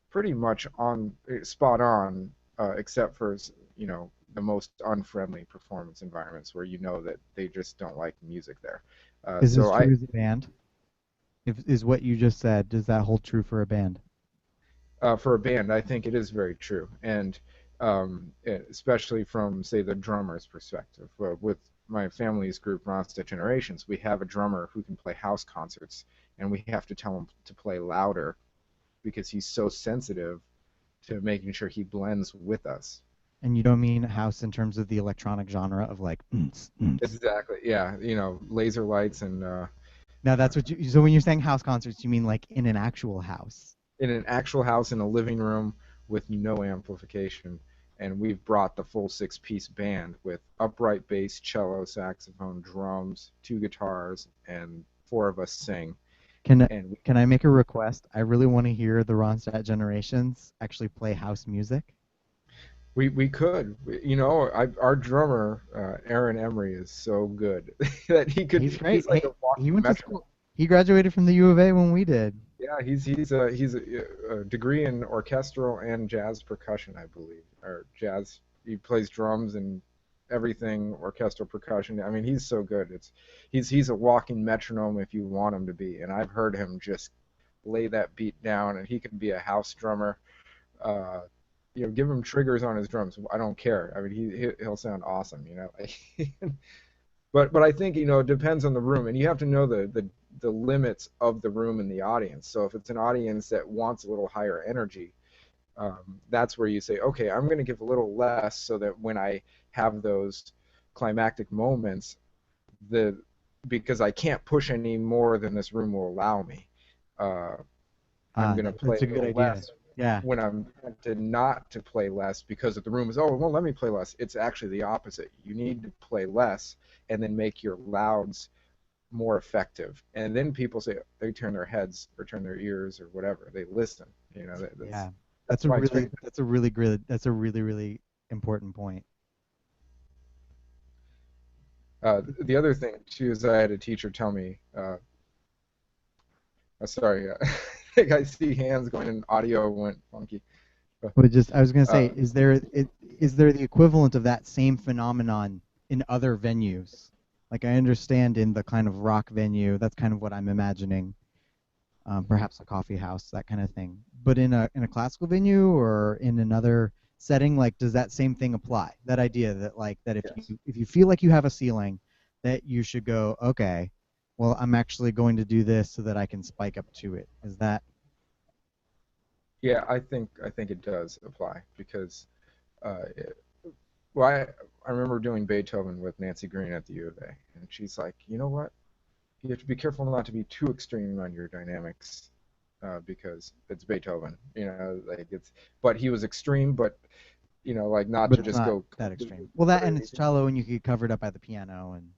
pretty much on spot on, except for the most unfriendly performance environments where you know that they just don't like music there. Is this So I true as a band? If is what you just said, does that hold true for a band? For a band, I think it is very true, and especially from, say, the drummer's perspective. With my family's group, Ronstadt Generations, we have a drummer who can play house concerts, and we have to tell him to play louder because he's so sensitive to making sure he blends with us. And you don't mean house in terms of the electronic genre of like Exactly. Yeah. Laser lights and Now that's what you. So when you're saying house concerts, you mean like in an actual house? in an actual house in a living room with no amplification. And we've brought the full six-piece band with upright bass, cello, saxophone, drums, two guitars, and four of us sing. Can And can I make a request? I really want to hear the Ronstadt Generations actually play house music. we could, our drummer, Aaron Emery, is so good that He's great. he's like Hey, a he walking went to metronome. school. He graduated from the U of A when we did. Yeah, he's a degree in orchestral and jazz percussion, I believe, or jazz. He plays drums and everything, orchestral percussion. I mean, he's so good. He's a walking metronome if you want him to be. And I've heard him just lay that beat down, and he can be a house drummer. Uh, give him triggers on his drums. I don't care. I mean, he'll sound awesome. But I think it depends on the room, and you have to know the limits of the room and the audience. So if it's an audience that wants a little higher energy, that's where you say, okay, I'm going to give a little less so that when I have those climactic moments, the because I can't push any more than this room will allow me. Uh, I'm going to play That's a a good little idea. less Yeah. when I'm tempted not to play less because if the room is, oh, well, let me play less. It's actually the opposite. You need to play less and then make your louds more effective. And then people say they turn their heads or turn their ears or whatever. They listen. Yeah. That's why it's very. That's a really, really important point. The other thing too is I had a teacher tell me. Sorry, I think I see hands going and audio went funky. But just I was gonna say, Uh, is there the equivalent of that same phenomenon in other venues? Like I understand in the kind of rock venue, that's kind of what I'm imagining. Perhaps a coffee house, that kind of thing. But in a classical venue or in another setting, like does that same thing apply? That idea that like that yes. if you feel like you have a ceiling, that you should go, okay, well I'm actually going to do this so that I can spike up to it. Is that Yeah, I think it does apply because uh, well, I remember doing Beethoven with Nancy Green at the U of A, and she's like, you know what? You have to be careful not to be too extreme on your dynamics, because it's Beethoven. Like but he was extreme, but like not but to it's just not go that completely extreme. Well, that and it's crazy. cello, and you could cover it up by the piano, and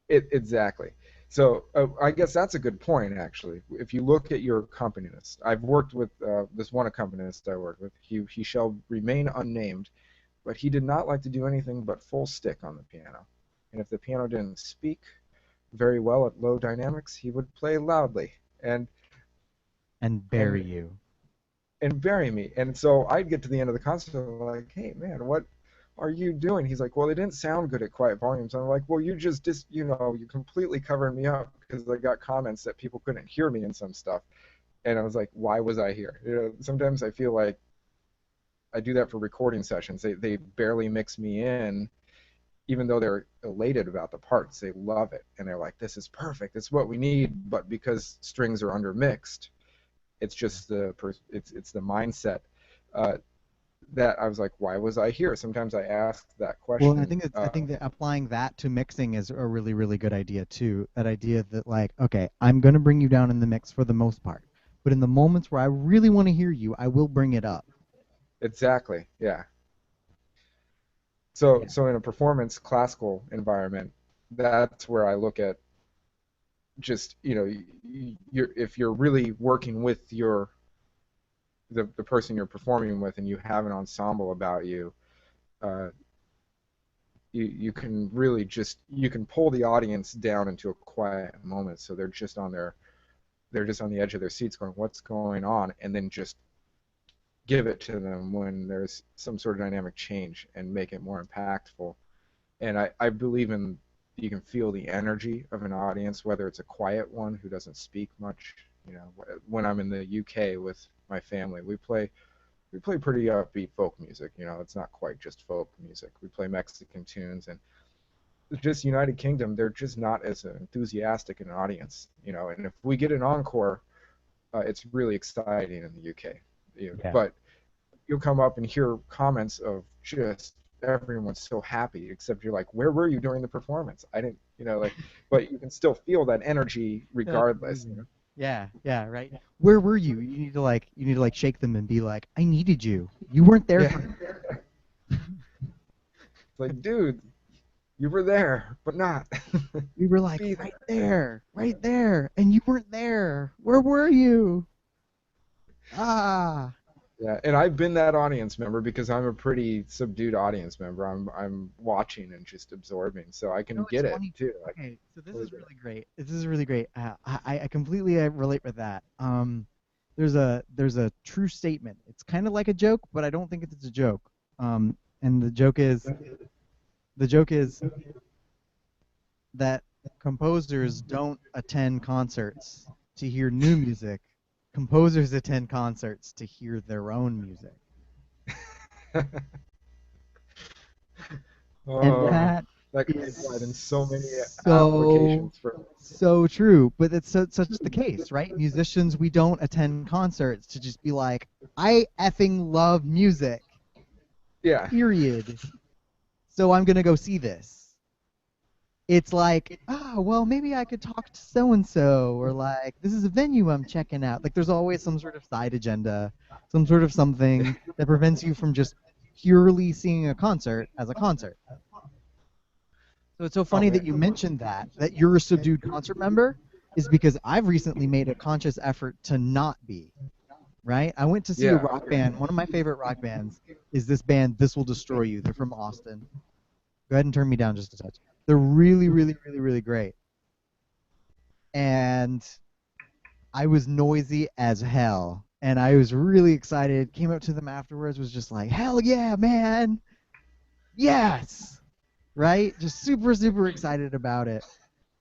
Exactly. So I guess that's a good point, actually. If you look at your accompanist, I've worked with this one accompanist I worked with. He shall remain unnamed, but he did not like to do anything but full stick on the piano. And if the piano didn't speak very well at low dynamics, he would play loudly and bury you. and bury me. And so I'd get to the end of the concert and I'm like, hey man, what are you doing? He's like, well, it didn't sound good at quiet volumes. I'm like, well, you just you completely covered me up because I got comments that people couldn't hear me in some stuff. And I was like, why was I here? Sometimes I feel like I do that for recording sessions. They barely mix me in, even though they're elated about the parts. They love it, and they're like, "This is perfect. It's what we need." But because strings are undermixed, it's just it's the mindset uh, that I was like, "Why was I here?" Sometimes I ask that Well, I question. think I think that applying that to mixing is a really, really good idea too. That idea that like, okay, I'm gonna bring you down in the mix for the most part, but in the moments where I really want to hear you, I will bring it up. Exactly. Yeah. So, Yeah. so in a performance classical environment, that's where I look at just, you're if you're really working with the person you're performing with and you have an ensemble about you, uh, you can really just you can pull the audience down into a quiet moment so they're just on the edge of their seats going, what's going on? And then just give it to them when there's some sort of dynamic change and make it more impactful. And I believe in you can feel the energy of an audience, whether it's a quiet one who doesn't speak much. When I'm in the UK with my family, we play pretty upbeat folk music. It's not quite just folk music. We play Mexican tunes, and just United Kingdom, they're just not as enthusiastic an audience. And if we get an encore, it's really exciting in the UK. Yeah. But you'll come up and hear comments of just everyone's so happy, except you're like, where were you during the performance? I didn't, like, but you can still feel that energy That's regardless. amazing. Yeah, yeah, right. Where were you? You need to like shake them and be like, I needed you. You weren't there Yeah, for me. it's like, dude, you were there, but not. We were like Be there. right there, and you weren't there. Where were you? Ah. Yeah, and I've been that audience member because I'm a pretty subdued audience member. I'm watching and just absorbing, so I can It's get it funny. too. I can Okay, so this totally is get really great. This is really great. I completely relate with that. There's a true statement. It's kind of like a joke, but I don't think it's a joke. And the joke is that composers don't attend concerts to hear new music. Composers attend concerts to hear their own music. it. And Oh, that that could be is applied in so many so applications for. so true. But it's such the case, right? Musicians, we don't attend concerts to just be like, I effing love music, Yeah, period. So I'm gonna go see this. It's like, oh, well, maybe I could talk to so and so, or like, this is a venue I'm checking out. Like, there's always some sort of side agenda, some sort of something that prevents you from just purely seeing a concert as a concert. So it's so oh funny that man. you mentioned that you're a subdued concert member, is because I've recently made a conscious effort to not be, right? I went to see a Yeah, rock band. One of my favorite rock bands is this band, This Will Destroy You. They're from Austin. Go ahead and turn me down just a touch. They're really, really, really, really great. And I was noisy as hell. And I was really excited. Came up to them afterwards, was just like, hell yeah, man. Yes. Right? Just super, super excited about it.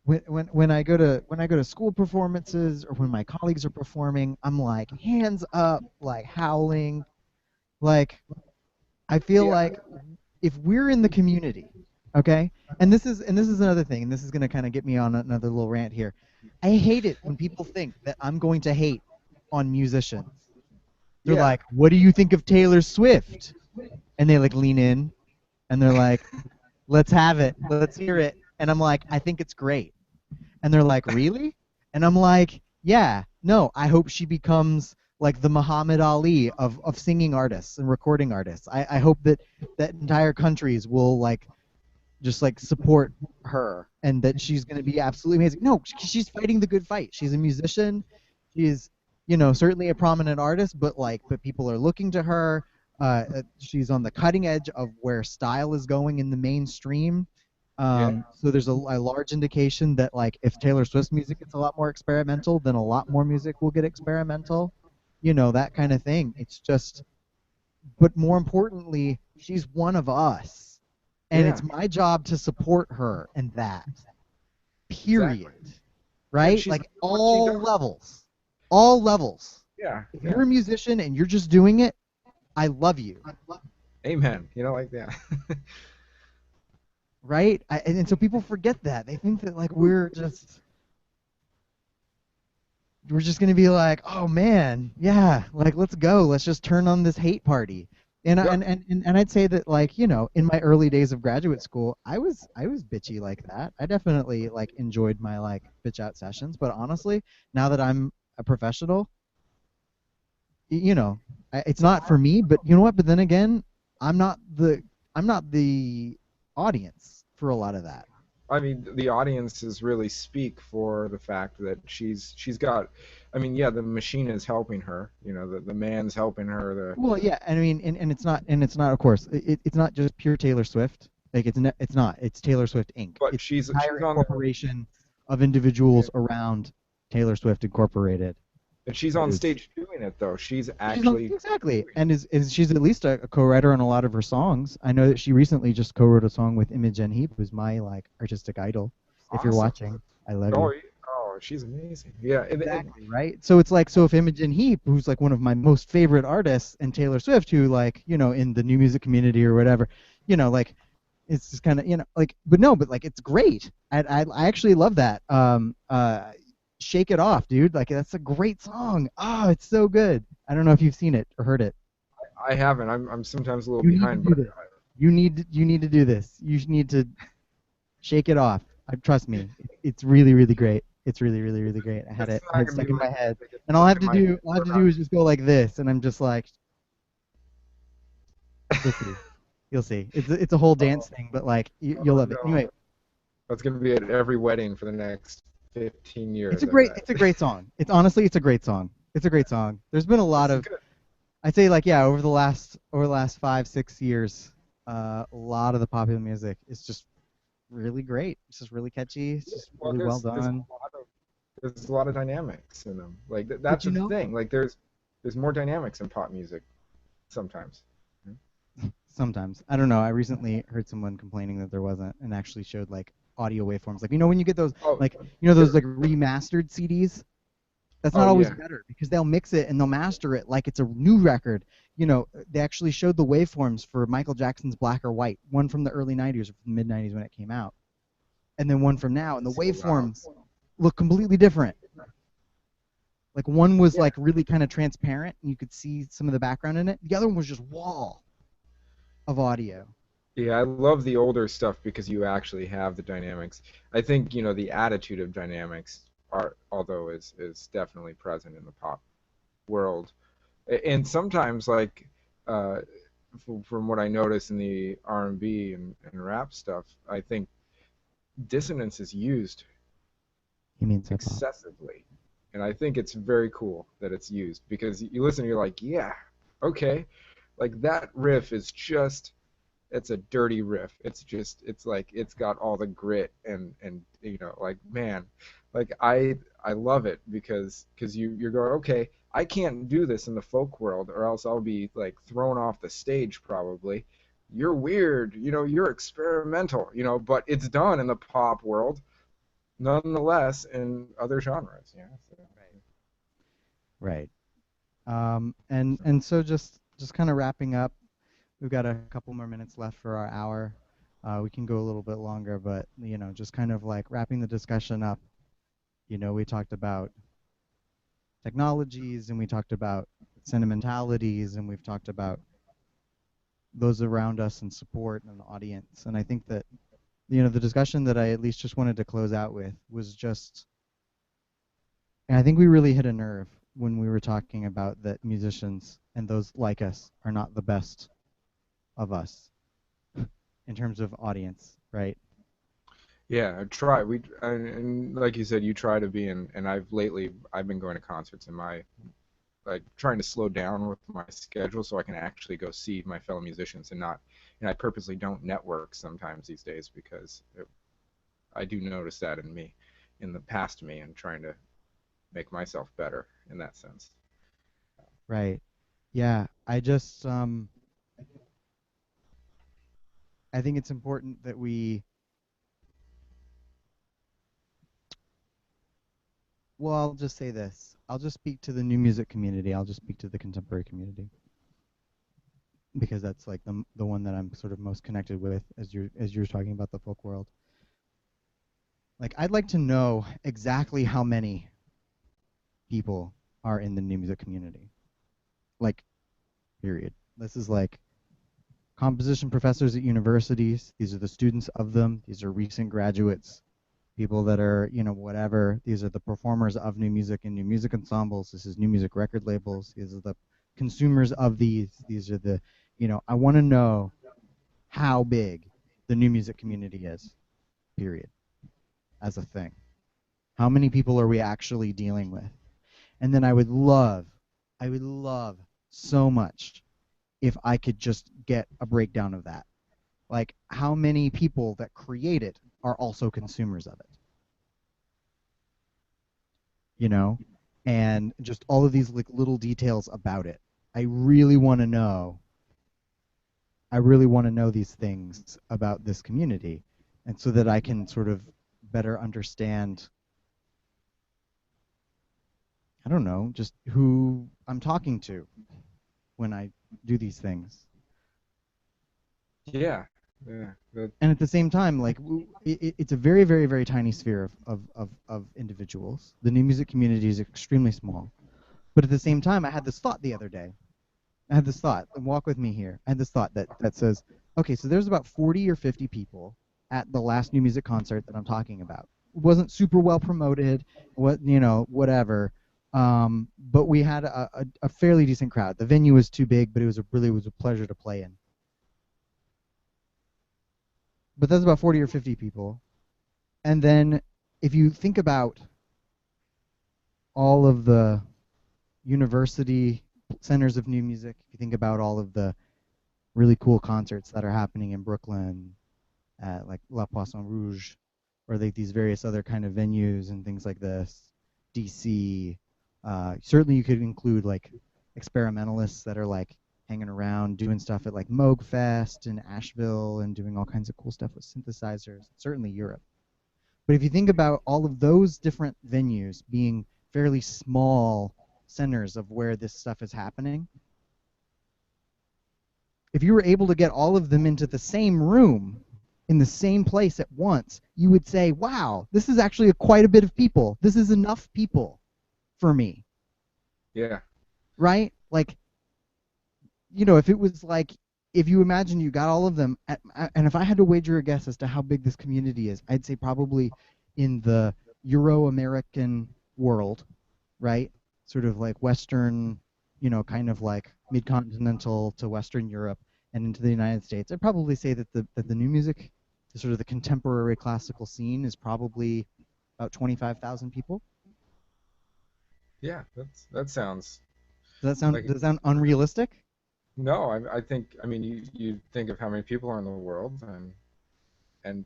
When I go to school performances or when my colleagues are performing, I'm like hands up, like howling. Like I feel yeah, like if we're in the community, okay, and this is another thing, and this is gonna kind of get me on another little rant here. I hate it when people think that I'm going to hate on musicians. They're yeah, like, "What do you think of Taylor Swift?" And they like lean in and they're like, "Let's have it, let's hear it." And I'm like, "I think it's great." And they're like, really? And I'm like, yeah, no, I hope she becomes like the Muhammad Ali of singing artists and recording artists. I hope that entire countries will like just like support her and that she's going to be absolutely amazing. No, she's fighting the good fight. She's a musician. She's, certainly a prominent artist, but people are looking to her. She's on the cutting edge of where style is going in the mainstream. yeah, So there's a large indication that like if Taylor Swift's music gets a lot more experimental, then a lot more music will get experimental. That kind of thing. It's just, but more importantly, she's one of us. And yeah. it's my job to support her in that. Exactly. Period. And Right? she's Like good at what she does. all levels. All levels. Yeah, If yeah. you're a musician and you're just doing it, I love you. Amen. Like that. Right? And so people forget that. They think that like we're just gonna be like, oh man, yeah, like let's go, let's just turn on this hate party. And I, Yep. and I'd say that like in my early days of graduate school, I was bitchy like that. I definitely like enjoyed my like bitch out sessions, but honestly, now that I'm a professional, you know, it's not for me. But you know what? But then again, I'm not the I'm not the audience for a lot of that. I mean, the audiences really speak for the fact that she's got. I mean, yeah, the machine is helping her. You know, the man's helping her. The Well, yeah, and I mean, and it's not, of course, it's not just pure Taylor Swift. Like it's not. It's Taylor Swift Inc. but It's the entire she's on there, incorporation of yeah, individuals around Taylor Swift Incorporated. and she's That on is, stage doing it though. She's she's on actually exactly, doing and is she's at least a co-writer on a lot of her songs. I know that she recently just co-wrote a song with Imogen Heap, who's my like artistic idol. If you're awesome. watching, I love Oh, you. oh, she's amazing. Yeah, and Exactly, right? So it's like, so if Imogen Heap, who's like one of my most favorite artists, and Taylor Swift, who like, in the new music community or whatever, like it's just kind of, like, but no, but like it's great. I actually love that. Shake It Off, dude. Like that's a great song. Oh, it's so good. I don't know if you've seen it or heard it. I haven't. I'm sometimes a little You need to behind, do but this. You need to do this. You need to shake it off. Trust me. It's really, really great. It's really, really, really great. I had it's it I not had it gonna be stuck in like my head. like it's And stuck in my head. all I have But to do is just go like this, and I'm just like, you'll see. You'll see. It's a whole dance oh, thing, but like you'll oh love it. no, Anyway, that's gonna be at every wedding for the next 15 years. I bet. it's a great song. It's honestly it's a great song. It's a great song. There's been a lot This is of, good. I'd say, like, yeah, over the last 5 6 years, a lot of the popular music is just really great. It's just really catchy. It's Yeah, just well, really well there's done. a lot of dynamics in them. Like But that's the thing. Like there's more dynamics in pop music sometimes. sometimes I don't know. I recently heard someone complaining that there wasn't, and actually showed like audio waveforms. Like, when you get those, Oh, like, those there. like remastered CDs. That's not Oh always yeah, better because they'll mix it and they'll master it like it's a new record. They actually showed the waveforms for Michael Jackson's Black or White, one from the early '90s or from the mid '90s when it came out, and then one from now, and the oh wow. waveforms look completely different. Like, one was Yeah, like really kind of transparent and you could see some of the background in it. The other one was just wall of audio. yeah. I love the older stuff because you actually have the dynamics. I think the attitude of dynamics are although is definitely present in the pop world. And sometimes like uh, from what I notice in the R&B and rap stuff, I think dissonance is used He means hip hop. excessively. And I think it's very cool that it's used because you listen, you're like, yeah, okay. Like that riff is just, it's a dirty riff. It's like, it's got all the grit and like, man, like I love it because you're going, okay, I can't do this in the folk world or else I'll be like thrown off the stage probably. You're weird, you're experimental, but it's done in the pop world nonetheless in other genres. Yeah. So, Right. And so just kind of wrapping up. We've got a couple more minutes left for our hour. We can go a little bit longer, but just kind of like wrapping the discussion up. We talked about technologies, and we talked about sentimentalities, and we've talked about those around us and support and the audience. And I think that the discussion that I at least just wanted to close out with was just, and I think we really hit a nerve when we were talking about that musicians and those like us are not the best of us in terms of audience, right? yeah, I try. And like you said, you try to be in, and I've been going to concerts in my like trying to slow down with my schedule so I can actually go see my fellow musicians and not, and I purposely don't network sometimes these days because I do notice that in me, in the past me, and trying to make myself better in that sense. Right. Yeah. I think it's important that well, I'll just say this. I'll just speak to the new music community. I'll just speak to the contemporary community because that's like the one that I'm sort of most connected with as you're talking about the folk world. Like, I'd like to know exactly how many people are in the new music community. Like, period. This is like composition professors at universities. These are the students of them. These are recent graduates, people that are, whatever. These are the performers of new music and new music ensembles. This is new music record labels. These are the consumers of these are the, I want to know how big the new music community is, period, as a thing. How many people are we actually dealing with? And then I would love so much if I could just get a breakdown of that. Like how many people that create it are also consumers of it, you know? And just all of these like little details about it. I really want to know. I really want to know these things about this community, and so that I can sort of better understand, I don't know, just who I'm talking to when I do these things. Yeah, yeah, that, And at the same time, like it's a very, very, very tiny sphere of individuals. The new music community is extremely small. But at the same time, I had this thought the other day. I had this thought, and walk with me here. I had this thought that says, okay, so there's about 40 or 50 people at the last new music concert that I'm talking about. It wasn't super well promoted, whatever. But we had a fairly decent crowd. The venue was too big, but it was a pleasure to play in. But that's about 40 or 50 people. And then if you think about all of the university centers of new music, if you think about all of the really cool concerts that are happening in Brooklyn at like La Poisson Rouge, or like these various other kind of venues and things like this, DC. Certainly, you could include like experimentalists that are like hanging around doing stuff at like Moog Fest in Asheville and doing all kinds of cool stuff with synthesizers. Certainly Europe. But if you think about all of those different venues being fairly small centers of where this stuff is happening, if you were able to get all of them into the same room in the same place at once, you would say, wow, this is actually quite a bit of people. This is enough people for me, yeah, right? Like, if it was like, if you imagine you got all of them, and if I had to wager a guess as to how big this community is, I'd say probably in the Euro American world, right? Sort of like Western, kind of like mid-continental to Western Europe and into the United States. I'd probably say that the new music, the sort of the contemporary classical scene, is probably about 25,000 people. yeah. That sounds Does like that sound unrealistic? no. I think I mean you think of how many people are in the world, and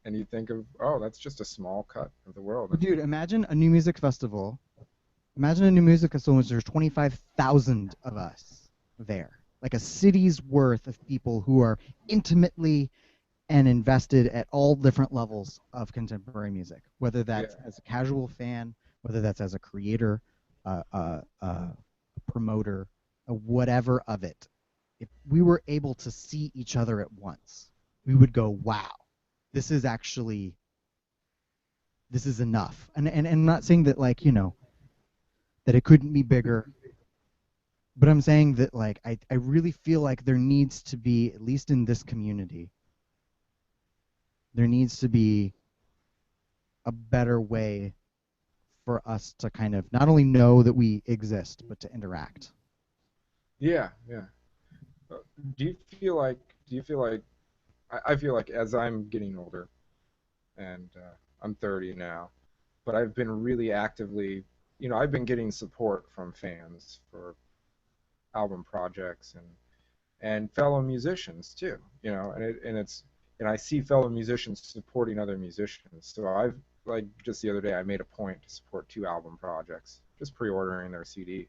and you think of oh, that's just a small cut of the world, Well, and dude, imagine a new music festival. Imagine a new music festival in which there's 25,000 of us there. Like a city's worth of people who are intimately and invested at all different levels of contemporary music, whether yeah, that's as a casual fan, whether that's as a creator, a promoter, whatever of it. If we were able to see each other at once, we would go, wow, this is actually, this is enough. And I'm not saying that, like, that it couldn't be bigger, but I'm saying that, like, I really feel like there needs to be, at least in this community, there needs to be a better way for us to kind of not only know that we exist, but to interact. yeah, yeah. Uh, Do you feel like do you feel like I feel like as I'm getting older, and I'm 30 now, but I've been really actively, I've been getting support from fans for album projects and fellow musicians too, and I see fellow musicians supporting other musicians. So I've like just the other day I made a point to support two album projects, just pre-ordering their CD.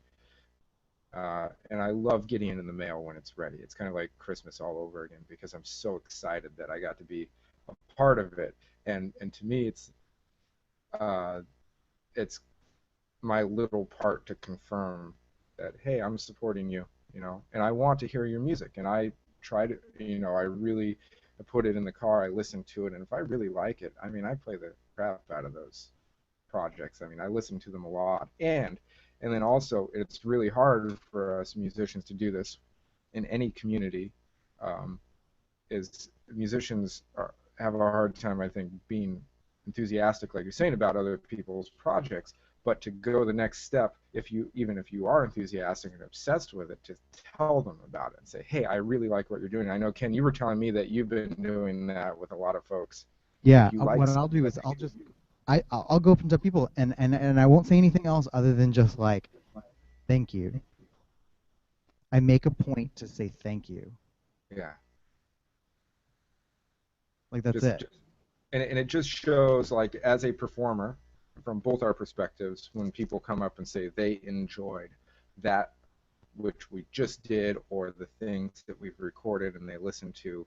And I love getting it in the mail when it's ready. It's kind of like Christmas all over again because I'm so excited that I got to be a part of it. And to me, uh, it's my little part to confirm that hey, I'm supporting you, and I want to hear your music. And I try to, I really put it in the car. I listen to it, and if I really like it, I mean, I play the crap out of those projects. I mean, I listen to them a lot, and then also it's really hard for us musicians to do this in any community. Um, is musicians have a hard time, I think, being enthusiastic, like you're saying, about other people's projects. But to go the next step, if you even if you are enthusiastic and obsessed with it, to tell them about it and say, hey, I really like what you're doing. I know, Ken, you were telling me that you've been doing that with a lot of folks. Yeah, If you like what I'll something, do is I'll go up to people and I won't say anything else other than just like thank you. I make a point to say thank you. yeah, Like that's just, it. just and it just shows, like, as a performer, from both our perspectives, when people come up and say they enjoyed that which we just did, or the things that we've recorded and they listen to,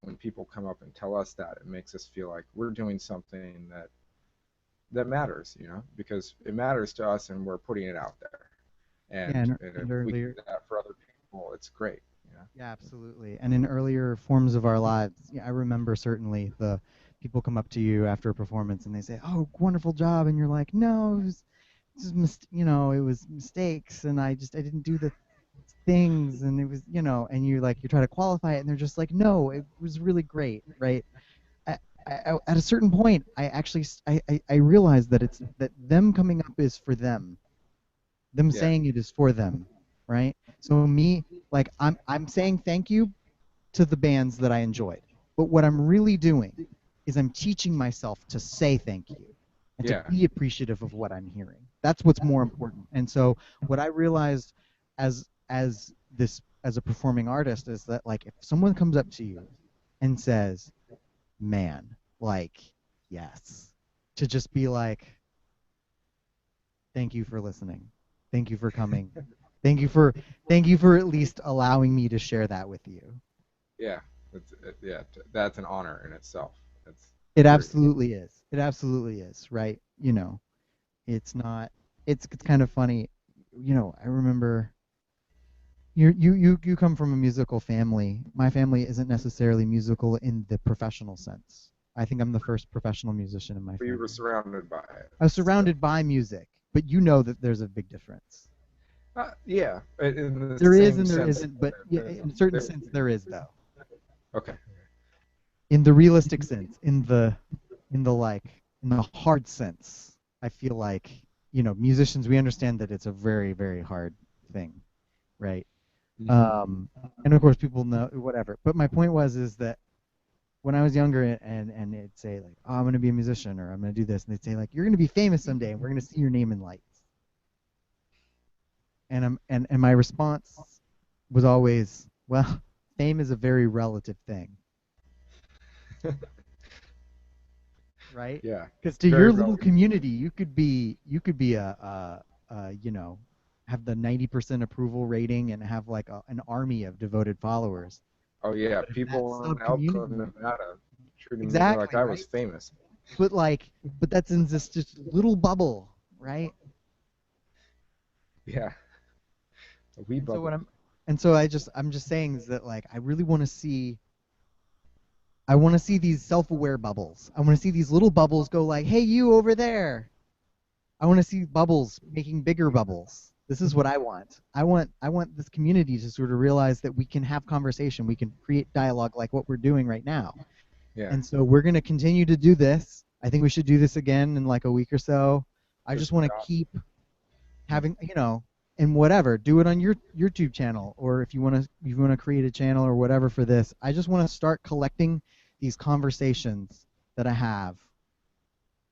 when people come up and tell us that, it makes us feel like we're doing something that matters, because it matters to us and we're putting it out there. Yeah, And if and we do earlier. that for other people, it's great. Yeah, absolutely. And in earlier forms of our lives, yeah, I remember certainly the people come up to you after a performance and they say, "Oh, wonderful job," and you're like, "No, it was just it was mistakes, and I didn't do the things, and it was and you try to qualify it, and they're just like, "No, it was really great," right? At a certain point, I actually I realized that it's that them coming up is for them. Them Yeah, saying it is for them, right? So me, like I'm saying thank you to the bands that I enjoyed. But what I'm really doing is I'm teaching myself to say thank you and to yeah, be appreciative of what I'm hearing. That's what's more important. And so what I realized as a performing artist is that like if someone comes up to you and says, "Man, like yes," to just be like, "Thank you for listening. Thank you for coming. Thank you for thank you for at least allowing me to share that with you." yeah. Yeah, that's an honor in itself. It's It very. absolutely is. It absolutely is, right? It's not it's kind of funny. I remember you come from a musical family. My family isn't necessarily musical in the professional sense. I think I'm the first professional musician in my We were family. surrounded by it. I was So, surrounded by music, but you know that there's a big difference. yeah, in the There is same and there sense. isn't, but yeah, There's, in a certain there, sense there is though. okay. In the realistic sense, in the hard sense, I feel like musicians, we understand that it's a very very hard thing, right? Hmm. um and of course people know whatever, but my point was is that when I was younger and it'd say like, "Oh, I'm going to be a musician," or "I'm going to do this," and they'd say like, "You're going to be famous someday and we're going to see your name in lights," and my response was always, well, fame is a very relative thing, right? Yeah, Because to very your little relevant. community, you could be have the 90% approval rating and have like an army of devoted followers. Oh yeah, But if that people in sub Elko, community, Nevada, treated me like exactly, I was right? famous. But like, but that's in this just little bubble, right? Yeah, a wee And so bubble. I'm just saying is that like I want to see these self-aware bubbles. I want to see these little bubbles go like, "Hey, you over there." I want to see bubbles making bigger bubbles. This is what I want. I want this community to sort of realize that we can have conversation, we can create dialogue like what we're doing right now. Yeah, And so we're going to continue to do this. I think we should do this again in like a week or so. I this just would want be to awesome. keep having, and whatever, do it on your YouTube channel, or if you want to create a channel or whatever for this. I just want to start collecting these conversations that I have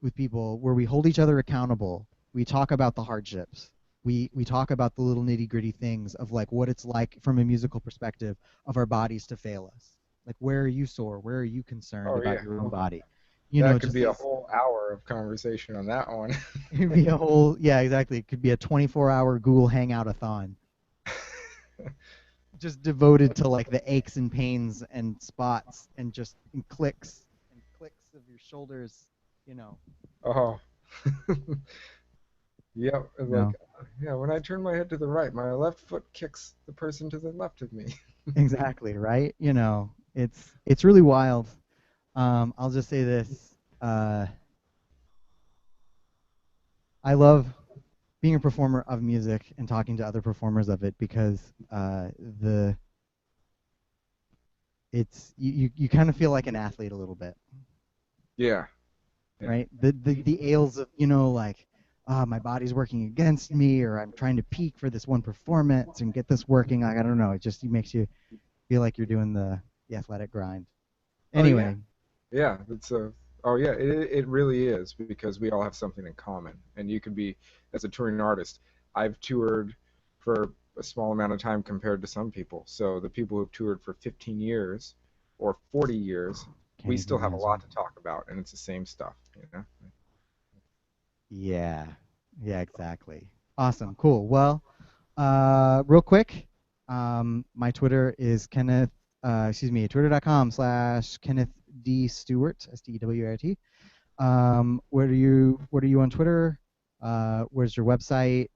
with people where we hold each other accountable. We talk about the hardships. We talk about the little nitty gritty things of like what it's like from a musical perspective of our bodies to fail us. Like where are you sore? Where are you concerned Oh about yeah, your own body? that could Just be a these. whole hour of conversation on that one. It could be a whole, yeah, exactly. It could be a 24-hour Google Hangout-a-thon just devoted to like the aches and pains and spots and just and clicks of your shoulders, you know. Oh, yeah, You like, know. yeah, when I turn my head to the right, my left foot kicks the person to the left of me. Exactly, right? It's really wild. I'll just say this. I love being a performer of music and talking to other performers of it because the it's you kind of feel like an athlete a little bit, Yeah, yeah, right? The ails of like, my body's working against me, or I'm trying to peak for this one performance and get this working. Like I don't know, it makes you feel like you're doing the athletic grind. Oh yeah, Anyway, yeah. It's a oh yeah. It really is because we all have something in common, and you could be as a touring artist. I've toured for a small amount of time compared to some people. So the people who've toured for 15 years or 40 years, can't we even still have a imagine. lot to talk about, and it's the same stuff, you know. Yeah, yeah, exactly. Awesome, cool. Well, real quick, my Twitter is Kenneth. Excuse me, twitter.com/Kenneth D Stewart, Stewart. What are you on Twitter? Where's your website?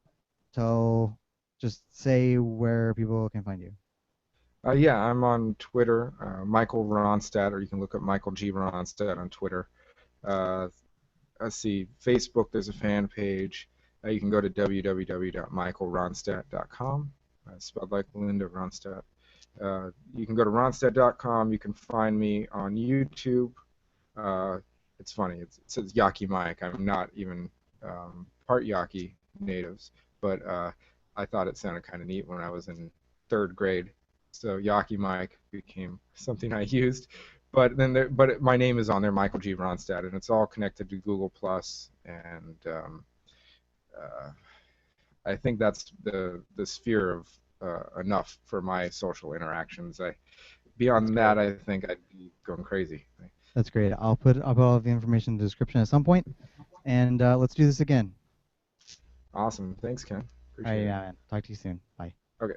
Just say where people can find you. Yeah, I'm on Twitter, Michael Ronstadt, or you can look up Michael G. Ronstadt on Twitter. Uh, let's see, Facebook, there's a fan page. You can go to www.michaelronstadt.com, spelled like Linda Ronstadt. You can go to ronstadt.com. You can find me on YouTube. Uh, it's funny. It says Yaqui Mike. I'm not even part Yaqui natives, but I thought it sounded kind of neat when I was in third grade. So Yaqui Mike became something I used. But my name is on there, Michael G. Ronstadt, and it's all connected to Google Plus, and uh, I think that's the sphere of enough for my social interactions. That's Beyond that, great. I think I'd be going crazy. That's great. I'll put all of the information in the description at some point, and let's do this again. Awesome. Thanks, Ken. All right, Appreciate it. yeah, man. Talk to you soon. Bye. Okay.